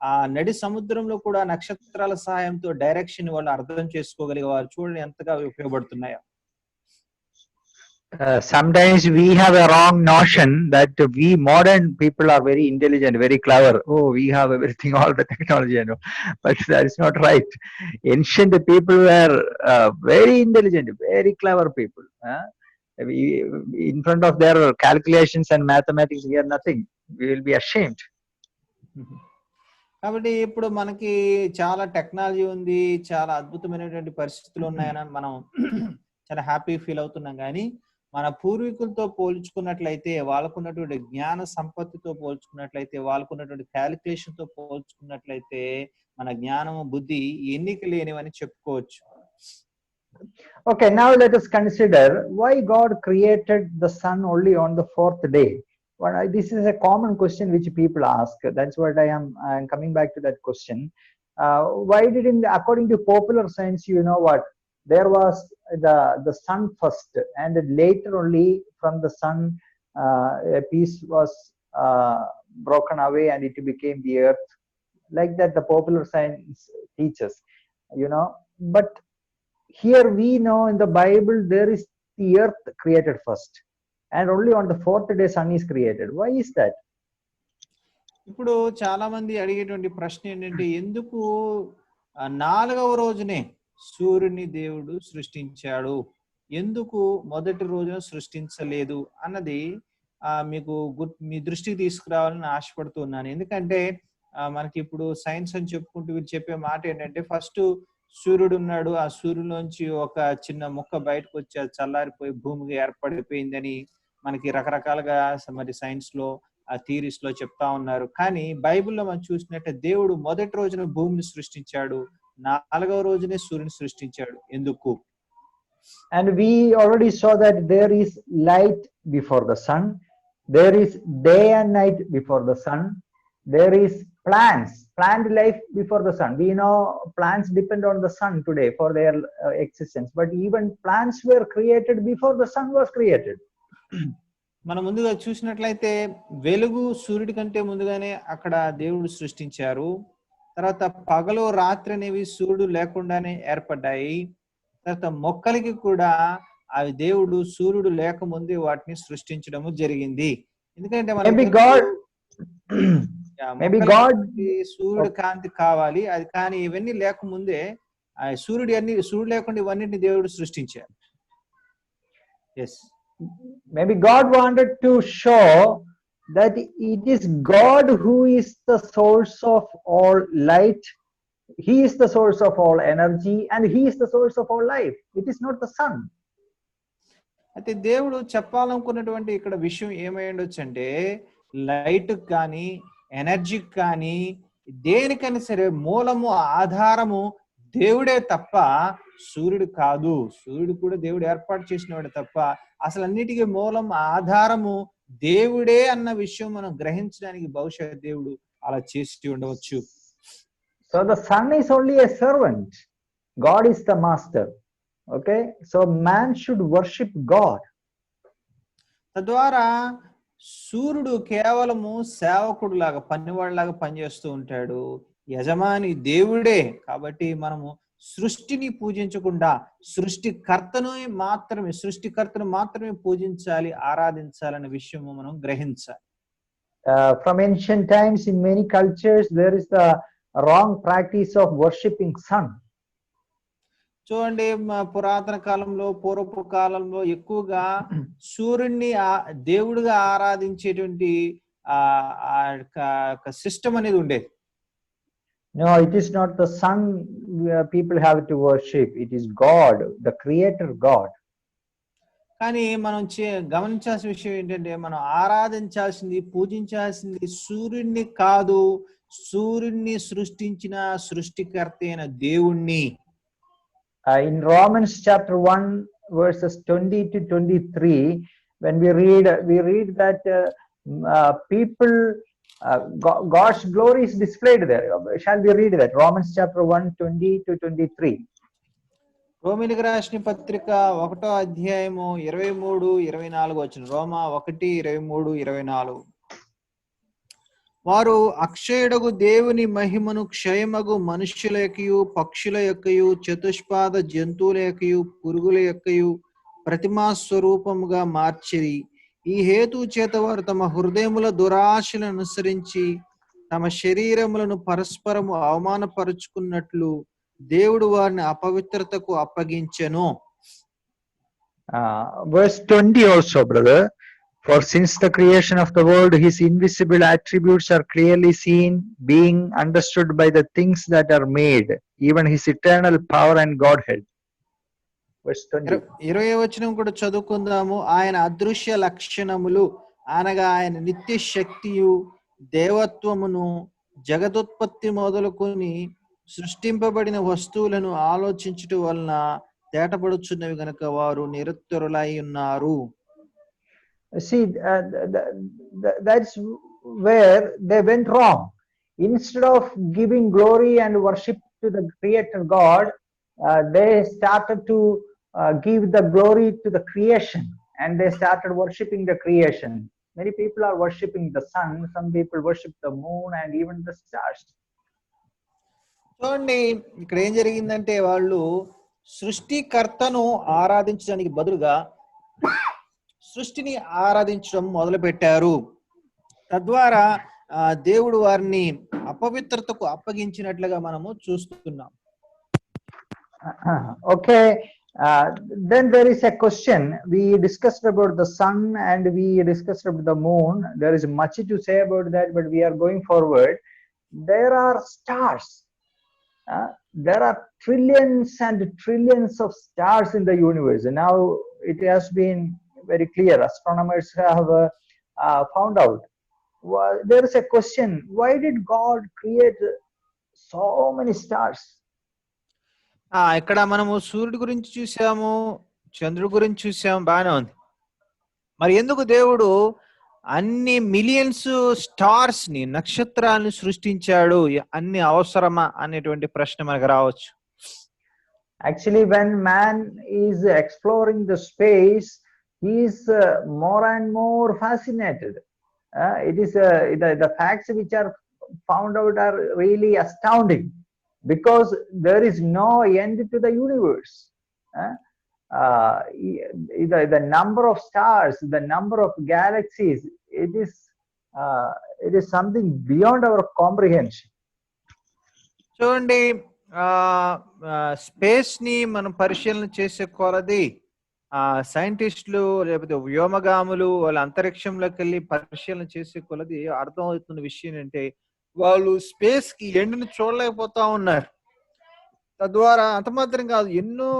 ఆ నడి సముద్రంలో కూడా నక్షత్రాల సహాయంతో డైరెక్షన్ వాళ్ళు అర్థం చేసుకోగలిగేవారు. చూడండి ఎంతగా ఉపయోగపడుతున్నాయో. Sometimes we have a wrong notion that we modern people are very intelligent, very clever. Oh, we have everything, all the technology, but that is not right. Ancient people were very intelligent, very clever people. In front of their calculations and mathematics, we are nothing. We will be ashamed. కాబట్టి ఇప్పుడు మనకి చాలా technology ఉంది, చాలా అద్భుతమైనటువంటి పరిస్థితులు ఉన్నాయని మనం చాలా హ్యాపీ ఫీల్ అవుతున్నాం. కానీ మన పూర్వీకులతో పోల్చుకున్నట్లయితే, వాళ్ళకున్నటువంటి జ్ఞాన సంపత్తితో పోల్చుకున్నట్లయితే, వాళ్ళకున్నటువంటి క్యాలిక్యులేషన్ తో పోల్చుకున్నట్లయితే మన జ్ఞానము, బుద్ధి ఎన్నిక లేనివని చెప్పుకోవచ్చు. Okay, now let us consider why God created the sun only on the fourth day. This is a common question which people ask. That's what I am coming back to that question. Why didn't, according to popular science, what? There was the sun first, and later only from the sun a piece was broken away and it became the earth. Like that the popular science teaches, But here we know in the Bible there is the earth created first, and only on the fourth day sun is created. Why is that? ఇప్పుడు చాలా మంది అడిగేటువంటి ప్రశ్న ఏంటంటే, ఎందుకు నాలుగవ రోజునే సూర్యుని దేవుడు సృష్టించాడు, ఎందుకు మొదటి రోజున సృష్టించలేదు అన్నది మీకు మీ దృష్టికి తీసుకురావాలని ఆశపడుతున్నాను. ఎందుకంటే మనకి ఇప్పుడు సైన్స్ అని చెప్పుకుంటూ వీళ్ళు చెప్పే మాట ఏంటంటే, ఫస్ట్ సూర్యుడు ఉన్నాడు, ఆ సూర్యులోంచి ఒక చిన్న ముక్క బయటకు వచ్చి అది చల్లారిపోయి భూమికి ఏర్పడిపోయిందని మనకి రకరకాలుగా మరి సైన్స్ లో ఆ థియరీస్ లో చెప్తా ఉన్నారు. కానీ బైబిల్లో మనం చూసినట్టే దేవుడు మొదటి రోజున భూమిని సృష్టించాడు, నాలుగవ రోజునే సూర్యుని సృష్టించాడు. ఎందుకు? And we already saw that there is light before the sun, there is day and night before the sun, there is plant life before the sun. We know plants depend on the sun today for their existence, but even plants were created before the sun was created. మనం ముందుగా చూసినట్లయితే వెలుగు సూర్యుడి కంటే ముందుగానే అక్కడ దేవుడు సృష్టించారు. తర్వాత పగలు రాత్రి అనేవి సూర్యుడు లేకుండానే ఏర్పడ్డాయి. తర్వాత మొక్కలకి కూడా అవి దేవుడు సూర్యుడు లేకముందే వాటిని సృష్టించడము జరిగింది. ఎందుకంటే సూర్యుడు కాంతి కావాలి, అది కానీ ఇవన్నీ లేకముందే సూర్యుడు లేకుండా ఇవన్నిటిని దేవుడు సృష్టించారు. Maybe God wanted to show that it is God who is the source of all light, He is the source of all energy, and He is the source of all life. It is not the sun. అయితే దేవుడు చెప్పాలనుకున్నటువంటి ఇక్కడ విషయం ఏమై ఉండొచ్చు అంటే, light కానీ ఎనర్జీకి కానీ దేనికైనా సరే మూలము ఆధారము దేవుడే తప్ప సూర్యుడు కాదు. సూర్యుడు కూడా దేవుడు ఏర్పాటు చేసినవాడు తప్ప అసలు అన్నిటికీ మూలం ఆధారము దేవుడే అన్న విషయం మనం గ్రహించడానికి బహుశా దేవుడు అలా చేసి ఉండవచ్చు. So the sun is only a servant. God is the master. Okay, so man should worship God. తద్వారా సూర్యుడు కేవలము సేవకుడు లాగా పనివాడిలాగా పనిచేస్తూ ఉంటాడు. యజమాని దేవుడే. కాబట్టి మనము సృష్టిని పూజించకుండా సృష్టికర్తను మాత్రమే పూజించాలి, ఆరాధించాలనే విషయము మనం గ్రహించాలి. From ancient times, in many cultures, there is the wrong practice of worshipping sun. చూడండి, పురాతన కాలంలో, పూర్వపు కాలంలో ఎక్కువగా సూర్యుడిని దేవుడిగా ఆరాధించేటువంటి సిస్టమ్ అనేది ఉండేది. No, it is not the sun people have to worship. It is God, the creator God. కానీ మనం గమనించాల్సిన విషయం ఏంటంటే, మనం ఆరాధించాల్సింది, పూజించాల్సింది సూర్యుడిని కాదు, సూర్యుడిని సృష్టించిన సృష్టికర్త అయిన దేవుణ్ణి. In Romans chapter 1 verses 20 to 23, when we read that people God's glory is displayed there. Shall we read that? Romans chapter 1 20 to 23. రోమీయులకు రాసిన పత్రిక 1వ అధ్యాయము 23-24 వచనం. రోమా 1:23-24. వారు అక్షయుడగు దేవుని మహిమను క్షయమగు మనుష్యుల యొక్కయు, పక్షుల యొక్కయు, చతుష్పాద జంతువుల యొక్కయు, పురుగుల యొక్కయు ప్రతిమా స్వరూపముగా మార్చిరి. ఈ హేతు చేత వారు తమ హృదయముల దురాశలను అనుసరించి తమ శరీరములను పరస్పరము అవమానపరుచుకున్నట్లు దేవుడు వారిని అపవిత్రతకు అప్పగించెను. Verse 20 also, brother. For since the creation of the world, his invisible attributes are clearly seen, being understood by the things that are made, even his eternal power and Godhead. Verse 20. 20వ వచనం కూడా చదువుకుందాము. ఆయన అదృశ్య లక్షణములు అనగా ఆయన నిత్య శక్తియు దేవత్వమును జగదుత్పత్తి మొదలుకొని సృష్టింపబడిన వస్తువులను ఆలోచించుట వలన తేటపడుచున్నవి గనుక వారు నిరుత్తరులై ఉన్నారు. See, that's where they went wrong. Instead of giving glory and worship to the creator God, they started to give the glory to the creation, and they started worshipping the creation. Many people are worshipping the sun, some people worship the moon and even the stars. చూడండి, ఇక్కడ ఏం జరిగిందంటే, వాళ్ళు సృష్టికర్తను ఆరాధించడానికి బదులుగా సృష్టిని ఆరాధించడం మొదలు పెట్టారు. తద్వారా దేవుడు వారిని అపవిత్రతకు అప్పగించినట్లుగా మనము చూస్తున్నాం. Okay, then there is a question. We discussed about the sun and we discussed about the moon. There is much to say about that, but we are going forward. There are stars. There are trillions and trillions of stars in the universe. And now it has been very clear. Astronomers have found out. Well, there is a question. Why did God create so many stars? ఇక్కడ మనము సూర్యుడి గురించి చూసాము, చంద్రుడి గురించి చూసాము, బాగానే ఉంది. మరి ఎందుకు దేవుడు అన్ని మిలియన్స్ స్టార్స్ ని, నక్షత్రాలను సృష్టించాడు? అన్ని అవసరమా అనేటువంటి ప్రశ్న మనకు రావచ్చు. Actually, when man is exploring the space, he is more and more fascinated. It is the facts which are found out are really astounding, because there is no end to the universe. The number of stars, the number of galaxies, it is something beyond our comprehension. చూడండి, space ని మనం పరిశీలన చేసే కొలది సైంటిస్టులు లేకపోతే వ్యోమగాములు వాళ్ళ అంతరిక్షంలోకి వెళ్ళి పరిశీలన చేసే కొలది అర్థమవుతున్న విషయం ఏంటంటే, వాళ్ళు స్పేస్ కి ఎండ్ని చూడలేకపోతా ఉన్నారు. తద్వారా అంత మాత్రం కాదు, ఎన్నో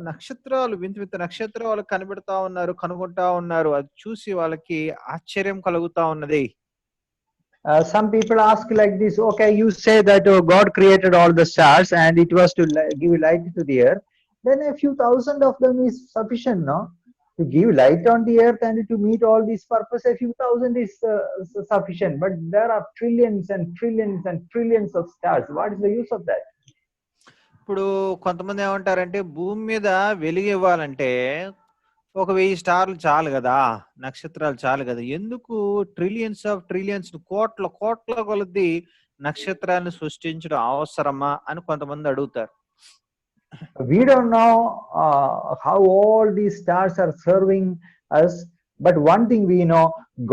నక్షత్రాలు, వింత వింత నక్షత్రాలు కనిపెడతా ఉన్నారు, కనుగొంటా ఉన్నారు. అది చూసి వాళ్ళకి ఆశ్చర్యం కలుగుతా ఉన్నది. Some people ask like this, okay, you say that God created all the stars and it was to give light to the earth. Then a few thousand of them is sufficient, no? To give light on the earth and to meet all these purpose, a few thousand is sufficient. But there are trillions and trillions and trillions of stars. What is the use of that? ఇప్పుడు కొంతమంది ఏమంటారంటే భూమి మీద వెలుగు ఇవ్వాలంటే 1000 స్టార్లు చాలు కదా, నక్షత్రాలు చాలు కదా, ఎందుకు ట్రిలియన్స్ ఆఫ్ ట్రిలియన్స్ కోట్ల కోట్ల కొలది నక్షత్రాలను సృష్టించడం అవసరమా అని కొంతమంది అడుగుతారు. We don't know how all these stars are serving us, but one thing we know,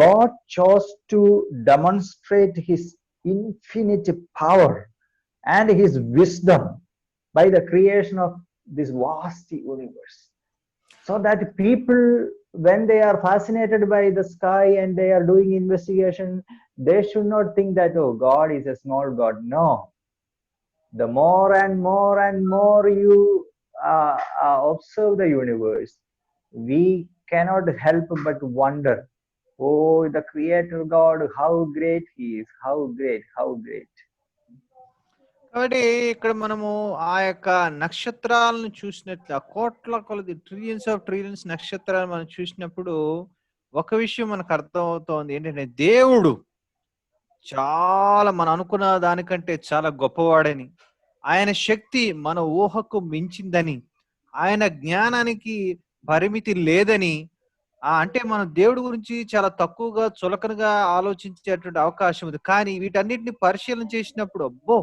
God chose to demonstrate his infinite power and his wisdom by the creation of this vast universe, so that people, when they are fascinated by the sky and they are doing investigation, they should not think that, oh, God is a small God. No, the more and more and more you observe the universe, we cannot help but wonder, oh, the creator God, how great he is, how great, how great. కాబట్టి ఇక్కడ మనము ఆ యొక్క నక్షత్రాలను చూసినట్లు, ఆ కోట్ల కొలది ట్రిలియన్స్ ఆఫ్ ట్రిలియన్స్ నక్షత్రాలు మనం చూసినప్పుడు ఒక విషయం మనకు అర్థం అవుతోంది ఏంటంటే, దేవుడు చాలా మనం అనుకున్న దానికంటే చాలా గొప్పవాడని, ఆయన శక్తి మన ఊహకు మించిందని, ఆయన జ్ఞానానికి పరిమితి లేదని, అంటే మనం దేవుడి గురించి చాలా తక్కువగా చులకనగా ఆలోచించేటువంటి అవకాశం ఉంది. కానీ వీటన్నిటిని పరిశీలన చేసినప్పుడు అబ్బో,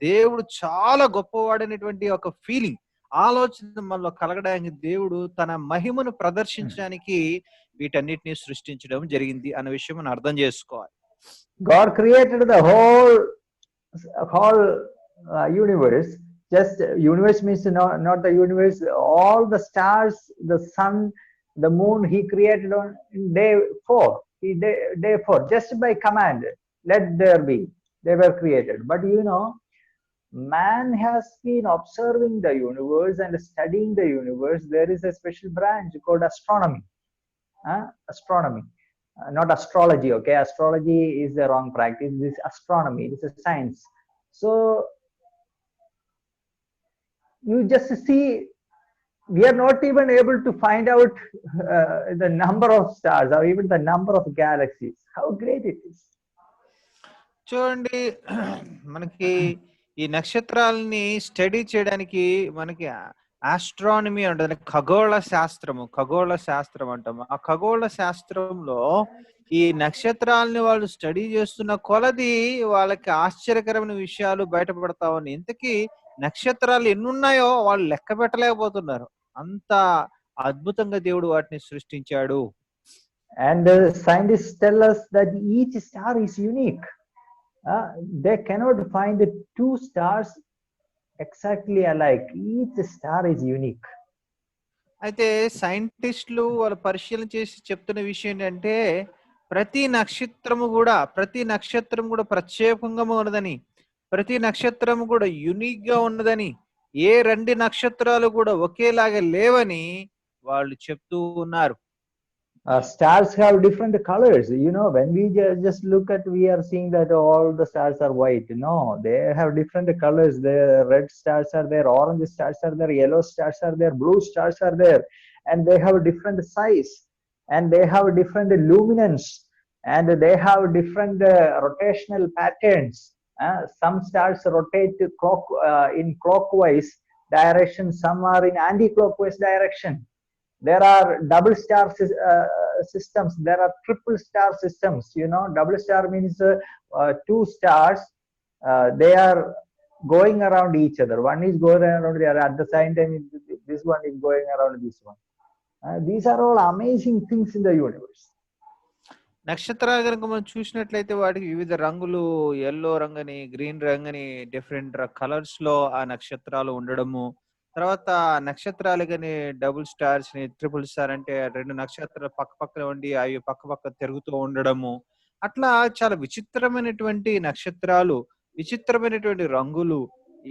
దేవుడు చాలా గొప్పవాడనేటువంటి ఒక ఫీలింగ్, ఆలోచన మనలో కలగడానికి దేవుడు తన మహిమను ప్రదర్శించడానికి వీటన్నిటిని సృష్టించడం జరిగింది అన్న విషయం మనం అర్థం చేసుకోవాలి. God created the whole universe. Just universe means not the universe, all the stars, the sun, the moon, he created on day 4. Day 4, just by command, let there be, they were created. But you know, man has been observing the universe and studying the universe. There is a special branch called astronomy. Astronomy, not astrology. Okay, astrology is the wrong practice. This astronomy, this is science. So you just see, we are not even able to find out the number of stars or even the number of galaxies. How great it is. చూడండి, మనకి ఈ నక్షత్రాలని study చేయడానికి మనకి astronomy ఉంటుంది, ఖగోళ శాస్త్రం అంటాము. ఆ ఖగోళ శాస్త్రంలో ఈ నక్షత్రాలని వాళ్ళు స్టడీ చేస్తున్న కొలది వాళ్ళకి ఆశ్చర్యకరమైన విషయాలు బయటపడతా ఉన్నాయి. ఇంతకీ నక్షత్రాలు ఎన్నున్నాయో వాళ్ళు లెక్క పెట్టలేకపోతున్నారు, అంత అద్భుతంగా దేవుడు వాటిని సృష్టించాడు. And scientists tell us that each star is unique. They cannot find two stars exactly alike. Each star is unique. అయితే సైంటిస్టులు వాళ్ళు పరిశీలన చేసి చెప్తున్న విషయం ఏంటంటే, ప్రతి నక్షత్రం కూడా ప్రత్యేకంగా ఉన్నదని, ప్రతి నక్షత్రం కూడా యునిక్ గా ఉన్నదని, ఏ రెండు నక్షత్రాలు కూడా ఒకేలాగా లేవని వాళ్ళు చెప్తూ ఉన్నారు. Stars have different colors. You know, when we just look at, we are seeing that all the stars are white. No, they have different colors. The red stars are there, orange stars are there, yellow stars are there, blue stars are there, and they have different size, and they have different luminance, and they have different rotational patterns. Some stars rotate in clockwise direction, some are in anti-clockwise direction. There are double star systems, there are triple star systems. You know, double star means two stars, they are going around each other. One is going around the other, at the same time this one is going around this one. These are all amazing things in the universe. నక్షత్రాలు కనుక మనం చూసినట్లయితే వాటికి వివిధ రంగులు, yellow రంగని, green రంగని, different colours లో ఆ నక్షత్రాలు ఉండడము, తర్వాత నక్షత్రాలు కానీ డబుల్ స్టార్స్ ని, ట్రిపుల్ స్టార్ అంటే రెండు నక్షత్రాలు పక్క పక్కన ఉండి అవి పక్క పక్క తిరుగుతూ ఉండడము, అట్లా చాలా విచిత్రమైనటువంటి నక్షత్రాలు, విచిత్రమైనటువంటి రంగులు,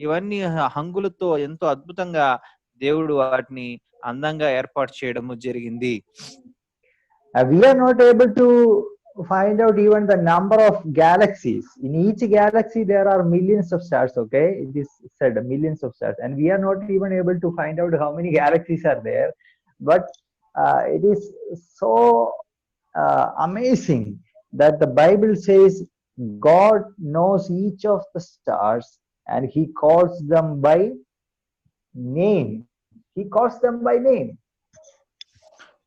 ఇవన్నీ హంగులతో ఎంతో అద్భుతంగా దేవుడు వాటిని అందంగా ఏర్పాటు చేయడము జరిగింది. We are not able to find out even the number of galaxies. In each galaxy, there are millions of stars. Okay, it is said millions of stars, and we are not even able to find out how many galaxies are there. But it is so amazing that the Bible says God knows each of the stars and He calls them by name. He calls them by name.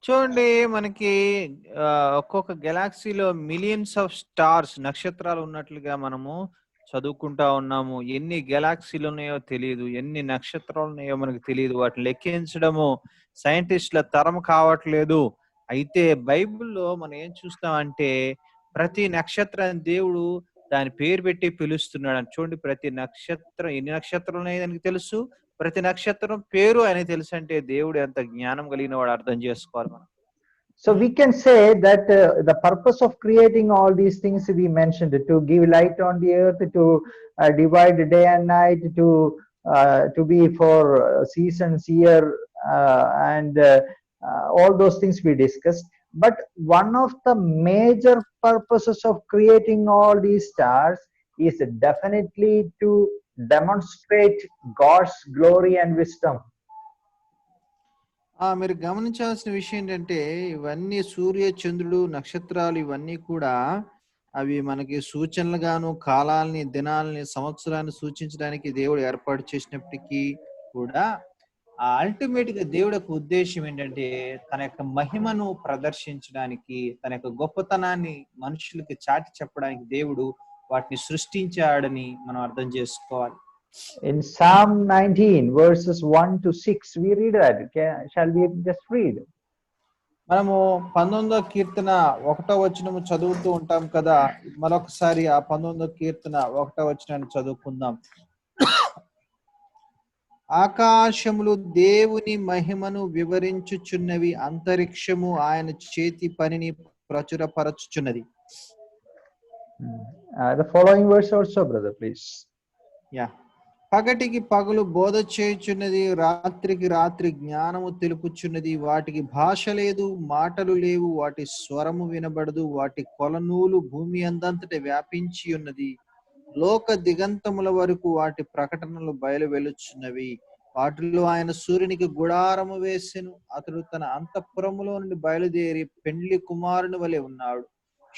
చూడండి మనకి ఒక్కొక్క గెలాక్సీలో millions of stars నక్షత్రాలు ఉన్నట్లుగా మనము చదువుకుంటా ఉన్నాము. ఎన్ని గెలాక్సీలు ఉన్నాయో తెలియదు, ఎన్ని నక్షత్రాలు ఉన్నాయో మనకు తెలియదు. వాటిని లెక్కించడము సైంటిస్టుల తరం కావట్లేదు. అయితే బైబిల్లో మనం ఏం చూస్తామంటే ప్రతి నక్షత్రాన్ని దేవుడు దాని పేరు పెట్టి పిలుస్తున్నాడు. చూడండి, ప్రతి నక్షత్రం ఎన్ని నక్షత్రాలు ఉన్నాయో ఆయనకి తెలుసు. ప్రతి నక్షత్రం పేరు ఆయనకి తెలుసు. అంటే దేవుడు ఎంత జ్ఞానం కలిగిన వాడు అర్థం చేసుకోవాలి మనం. So we can say that the purpose of creating all these things we mentioned, to give light on the earth, to divide day and night, to be for seasons, year, and all those things we discussed. But one of the major purposes of creating all these stars is definitely to demonstrate God's glory and wisdom. మీరు గమనించాల్సిన విషయం ఏంటంటే ఇవన్నీ సూర్య, చంద్రుడు, నక్షత్రాలు ఇవన్నీ కూడా అవి మనకి సూచనలుగాను కాలాలని, దినాలని, సంవత్సరాన్ని సూచించడానికి దేవుడు ఏర్పాటు చేసినప్పటికీ కూడా అల్టిమేట్ గా దేవుడి యొక్క ఉద్దేశం ఏంటంటే తన యొక్క మహిమను ప్రదర్శించడానికి, తన యొక్క గొప్పతనాన్ని మనుషులకి చాటి చెప్పడానికి దేవుడు వాటిని సృష్టించాడని మనం అర్థం చేసుకోవాలి. In Psalm 19 verses 1 to 6 we read that. Shall we just read? మనము 19వ కీర్తన 1వ వచనము చదువుతూ ఉంటాం కదా. మరొకసారి ఆ 19వ కీర్తన 1వ వచనాన్ని చదువుకుందాం. ఆకాశములు దేవుని మహిమను వివరించుచున్నవి, అంతరిక్షము ఆయన చేతి పనిని ప్రచురపరచుచున్నది. The following verse also, brother, please. Yeah. పగటికి పగలు బోధ చేయుచున్నది, రాత్రికి రాత్రి జ్ఞానము తెలుపుచున్నది. వాటికి భాష లేదు, మాటలు లేవు, వాటి స్వరము వినబడదు. వాటి కొలనూలు భూమి అందంతట వ్యాపించి ఉన్నది. లోక దిగంతముల వరకు వాటి ప్రకటనలు బయలు వెలుచున్నవి. వాటిలో ఆయన సూర్యునికి గుడారము వేసెను. అతడు తన అంతఃపురములో నుండి బయలుదేరి పెండ్లి కుమారుని వలె ఉన్నాడు.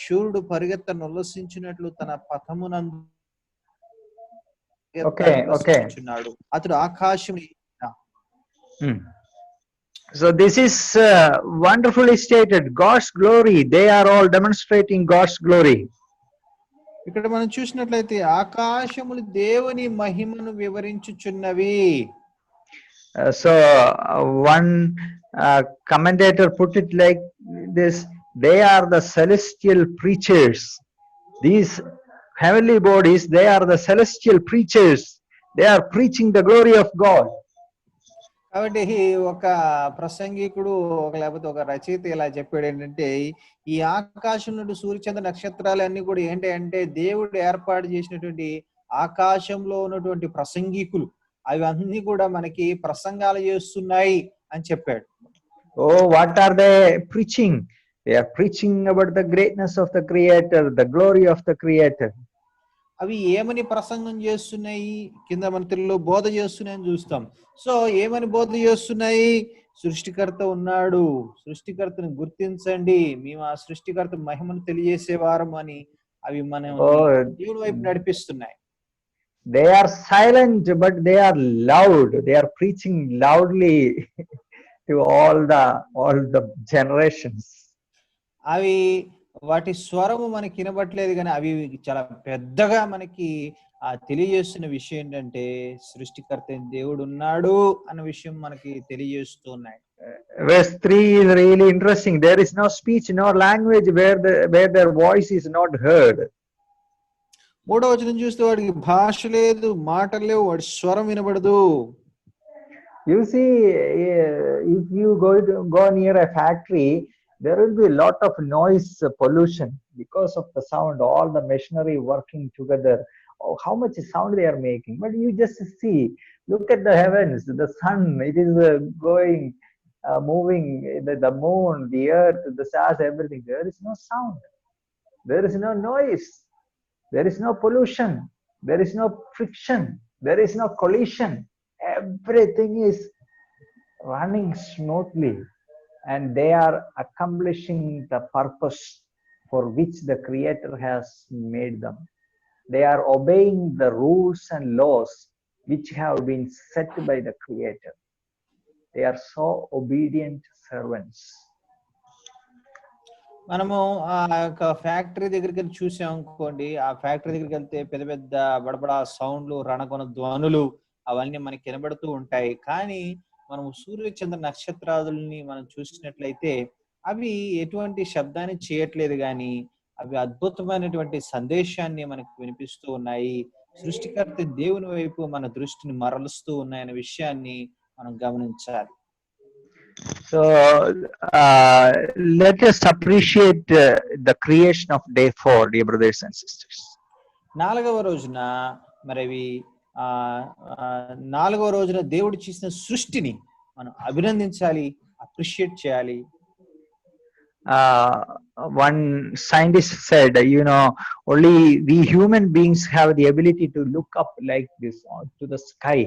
సూర్యుడు పరిగెత్త ఉల్లసించినట్లు తన పథమునందు అతడు ఆకాశం. So this is wonderfully stated. God's glory, they are all demonstrating God's glory. ఇక్కడ మనం చూసినట్లయితే ఆకాశములు దేవుని మహిమను వివరించుచున్నవి. So one commentator put it like this: they are the celestial preachers. These heavenly bodies, they are the celestial preachers. They are preaching the glory of God. కాబట్టి ఒక ప్రసంగికుడు లేకపోతే ఒక రచయిత ఇలా చెప్పాడు ఏంటంటే ఈ ఆకాశం నుండి సూర్యచంద్ర నక్షత్రాలు అన్ని కూడా ఏంటి అంటే దేవుడు ఏర్పాటు చేసినటువంటి ఆకాశంలో ఉన్నటువంటి ప్రసంగికులు అవి అన్ని కూడా మనకి ప్రసంగాలు చేస్తున్నాయి అని చెప్పాడు. Oh, what are they preaching? They are preaching about the greatness of the Creator, the glory of the Creator. అవి ఏమని ప్రసంగం చేస్తున్నాయి? కింద మన తెలుగులో బోధ చేస్తున్నాయని చూస్తాం. సో ఏమని బోధ చేస్తున్నాయి? సృష్టికర్త ఉన్నాడు, సృష్టికర్తను గుర్తించండి, మేము ఆ సృష్టికర్త మహిమను తెలియజేసేవారం అని అవి మనం దేవుడి వైపు నడిపిస్తున్నాయి. They are silent but they are loud. They are preaching loudly to all the generations. అవి వాటి స్వరము మనకి వినబట్లేదు కానీ అవి చాలా పెద్దగా మనకి తెలియజేస్తున్న విషయం ఏంటంటే సృష్టికర్త దేవుడు ఉన్నాడు అన్న విషయం మనకి తెలియజేస్తున్నాయి. Verse 3 is really interesting. There is no speech nor language where their voice is not heard. 3వ వచనం చూస్తే వాడికి భాష లేదు, మాటలు లేవు, వాడి స్వరం వినబడదు. You see, if you go near a factory, there will be a lot of noise pollution because of the sound, all the machinery working together. Oh, how much sound they are making. But you just see, look at the heavens, the sun, it is going, moving, the moon, the earth, the stars, everything. There is no sound. There is no noise. There is no pollution. There is no friction. There is no collision. Everything is running smoothly, and they are accomplishing the purpose for which the Creator has made them. They are obeying the rules and laws which have been set by the Creator. They are so obedient servants. మనము ఆ యొక్క factory దగ్గరికి వెళ్ళి చూసాం అనుకోండి, ఆ factory దగ్గరికి వెళ్తే పెద్ద పెద్ద బడబడా సౌండ్లు, రణకొన ధ్వనులు అవన్నీ మనకి వినబడుతూ ఉంటాయి. కానీ మనం సూర్య చంద్ర నక్షత్రాదుల్ని మనం చూసినట్లయితే అవి ఎటువంటి శబ్దాన్ని చేయట్లేదు, కానీ అవి అద్భుతమైనటువంటి సందేశాన్ని మనకు వినిపిస్తూ ఉన్నాయి. సృష్టికర్త దేవుని వైపు మన దృష్టిని మరలుస్తూ ఉన్నాయనే విషయాన్ని మనం గమనించాలి. So let us appreciate the creation of day 4, dear brothers and sisters. 4వ రోజున మరి అవి ఆ 4వ రోజున దేవుడు చేసిన సృష్టిని మనం అభినందించాలి, అప్రిషియేట్ చేయాలి. One scientist said, only we human beings have the ability to look up like this to the sky.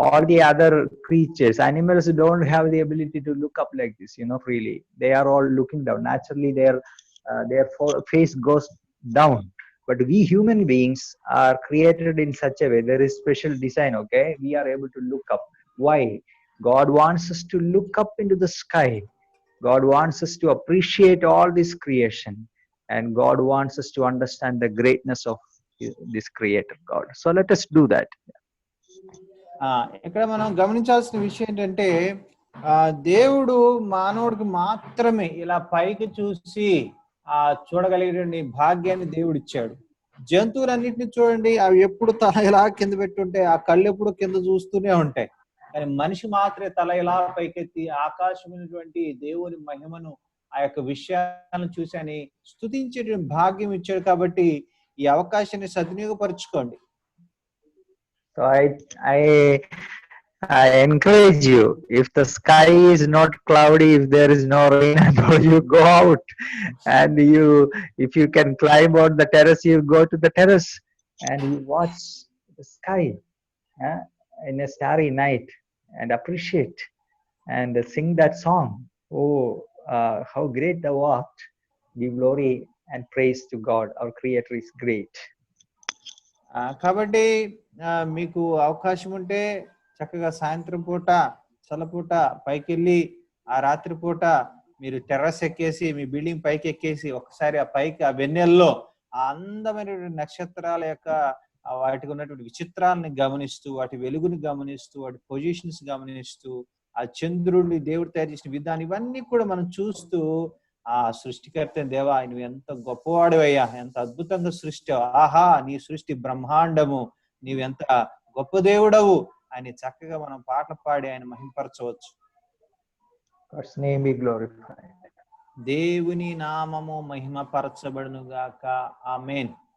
All the other creatures, animals don't have the ability to look up like this, freely. They are all looking down. Naturally, their face goes down. But we human beings are created in such a way. There is special design, okay? We are able to look up. Why? God wants us to look up into the sky. God wants us to appreciate all this creation. And God wants us to understand the greatness of this creator God. So let us do that. ఇక్కడ మనం గమనించాల్సిన విషయం ఏంటంటే, దేవుడు మానవుడికి మాత్రమే ఇలా పైకి చూసి చూడగలిగే భాగ్యాన్ని దేవుడు ఇచ్చాడు. జంతువులన్నింటినీ చూడండి, అవి ఎప్పుడు తల ఇలా కింద పెట్టుంటే ఆ కళ్ళు ఎప్పుడు కింద చూస్తూనే ఉంటాయి. కానీ మనిషి మాత్రమే తల ఇలా పైకెత్తి ఆకాశమైనటువంటి దేవుని మహిమను, ఆ యొక్క విషయాలను చూసి అని స్తుతించేటువంటి భాగ్యం ఇచ్చాడు. కాబట్టి ఈ అవకాశాన్ని సద్వినియోగపరచుకోండి. So I encourage you, if the sky is not cloudy, if there is no rain at all, you go out, and if you can climb on the terrace, you go to the terrace and you watch the sky in a starry night and appreciate and sing that song. Oh, how great thou art! Give glory and praise to God. Our Creator is great. కాబట్టి మీకు అవకాశం ఉంటే చక్కగా సాయంత్రం పూట చల్లపూట పైకి వెళ్ళి, ఆ రాత్రి పూట మీరు టెర్రస్ ఎక్కేసి, మీ బిల్డింగ్ పైకి ఎక్కేసి ఒకసారి ఆ పైకి ఆ వెన్నెల్లో ఆ అందమైనటువంటి నక్షత్రాల యొక్క వాటికి ఉన్నటువంటి విచిత్రాలని గమనిస్తూ, వాటి వెలుగుని గమనిస్తూ, వాటి పొజిషన్స్ గమనిస్తూ, ఆ చంద్రుడిని దేవుడు తయారు చేసిన విధానం, ఇవన్నీ కూడా మనం చూస్తూ ఆ సృష్టికర్త దేవా నువ్వు ఎంత గొప్పవాడివయ్యా, ఎంత అద్భుతంగా సృష్టి, ఆహా నీ సృష్టి బ్రహ్మాండము, నీవెంత గొప్ప దేవుడవు అని చక్కగా మనం పాటలు పాడి ఆయన మహింపరచవచ్చు. God's name be glorified. దేవుని నామము మహిమపరచబడును గాక. ఆమేన్.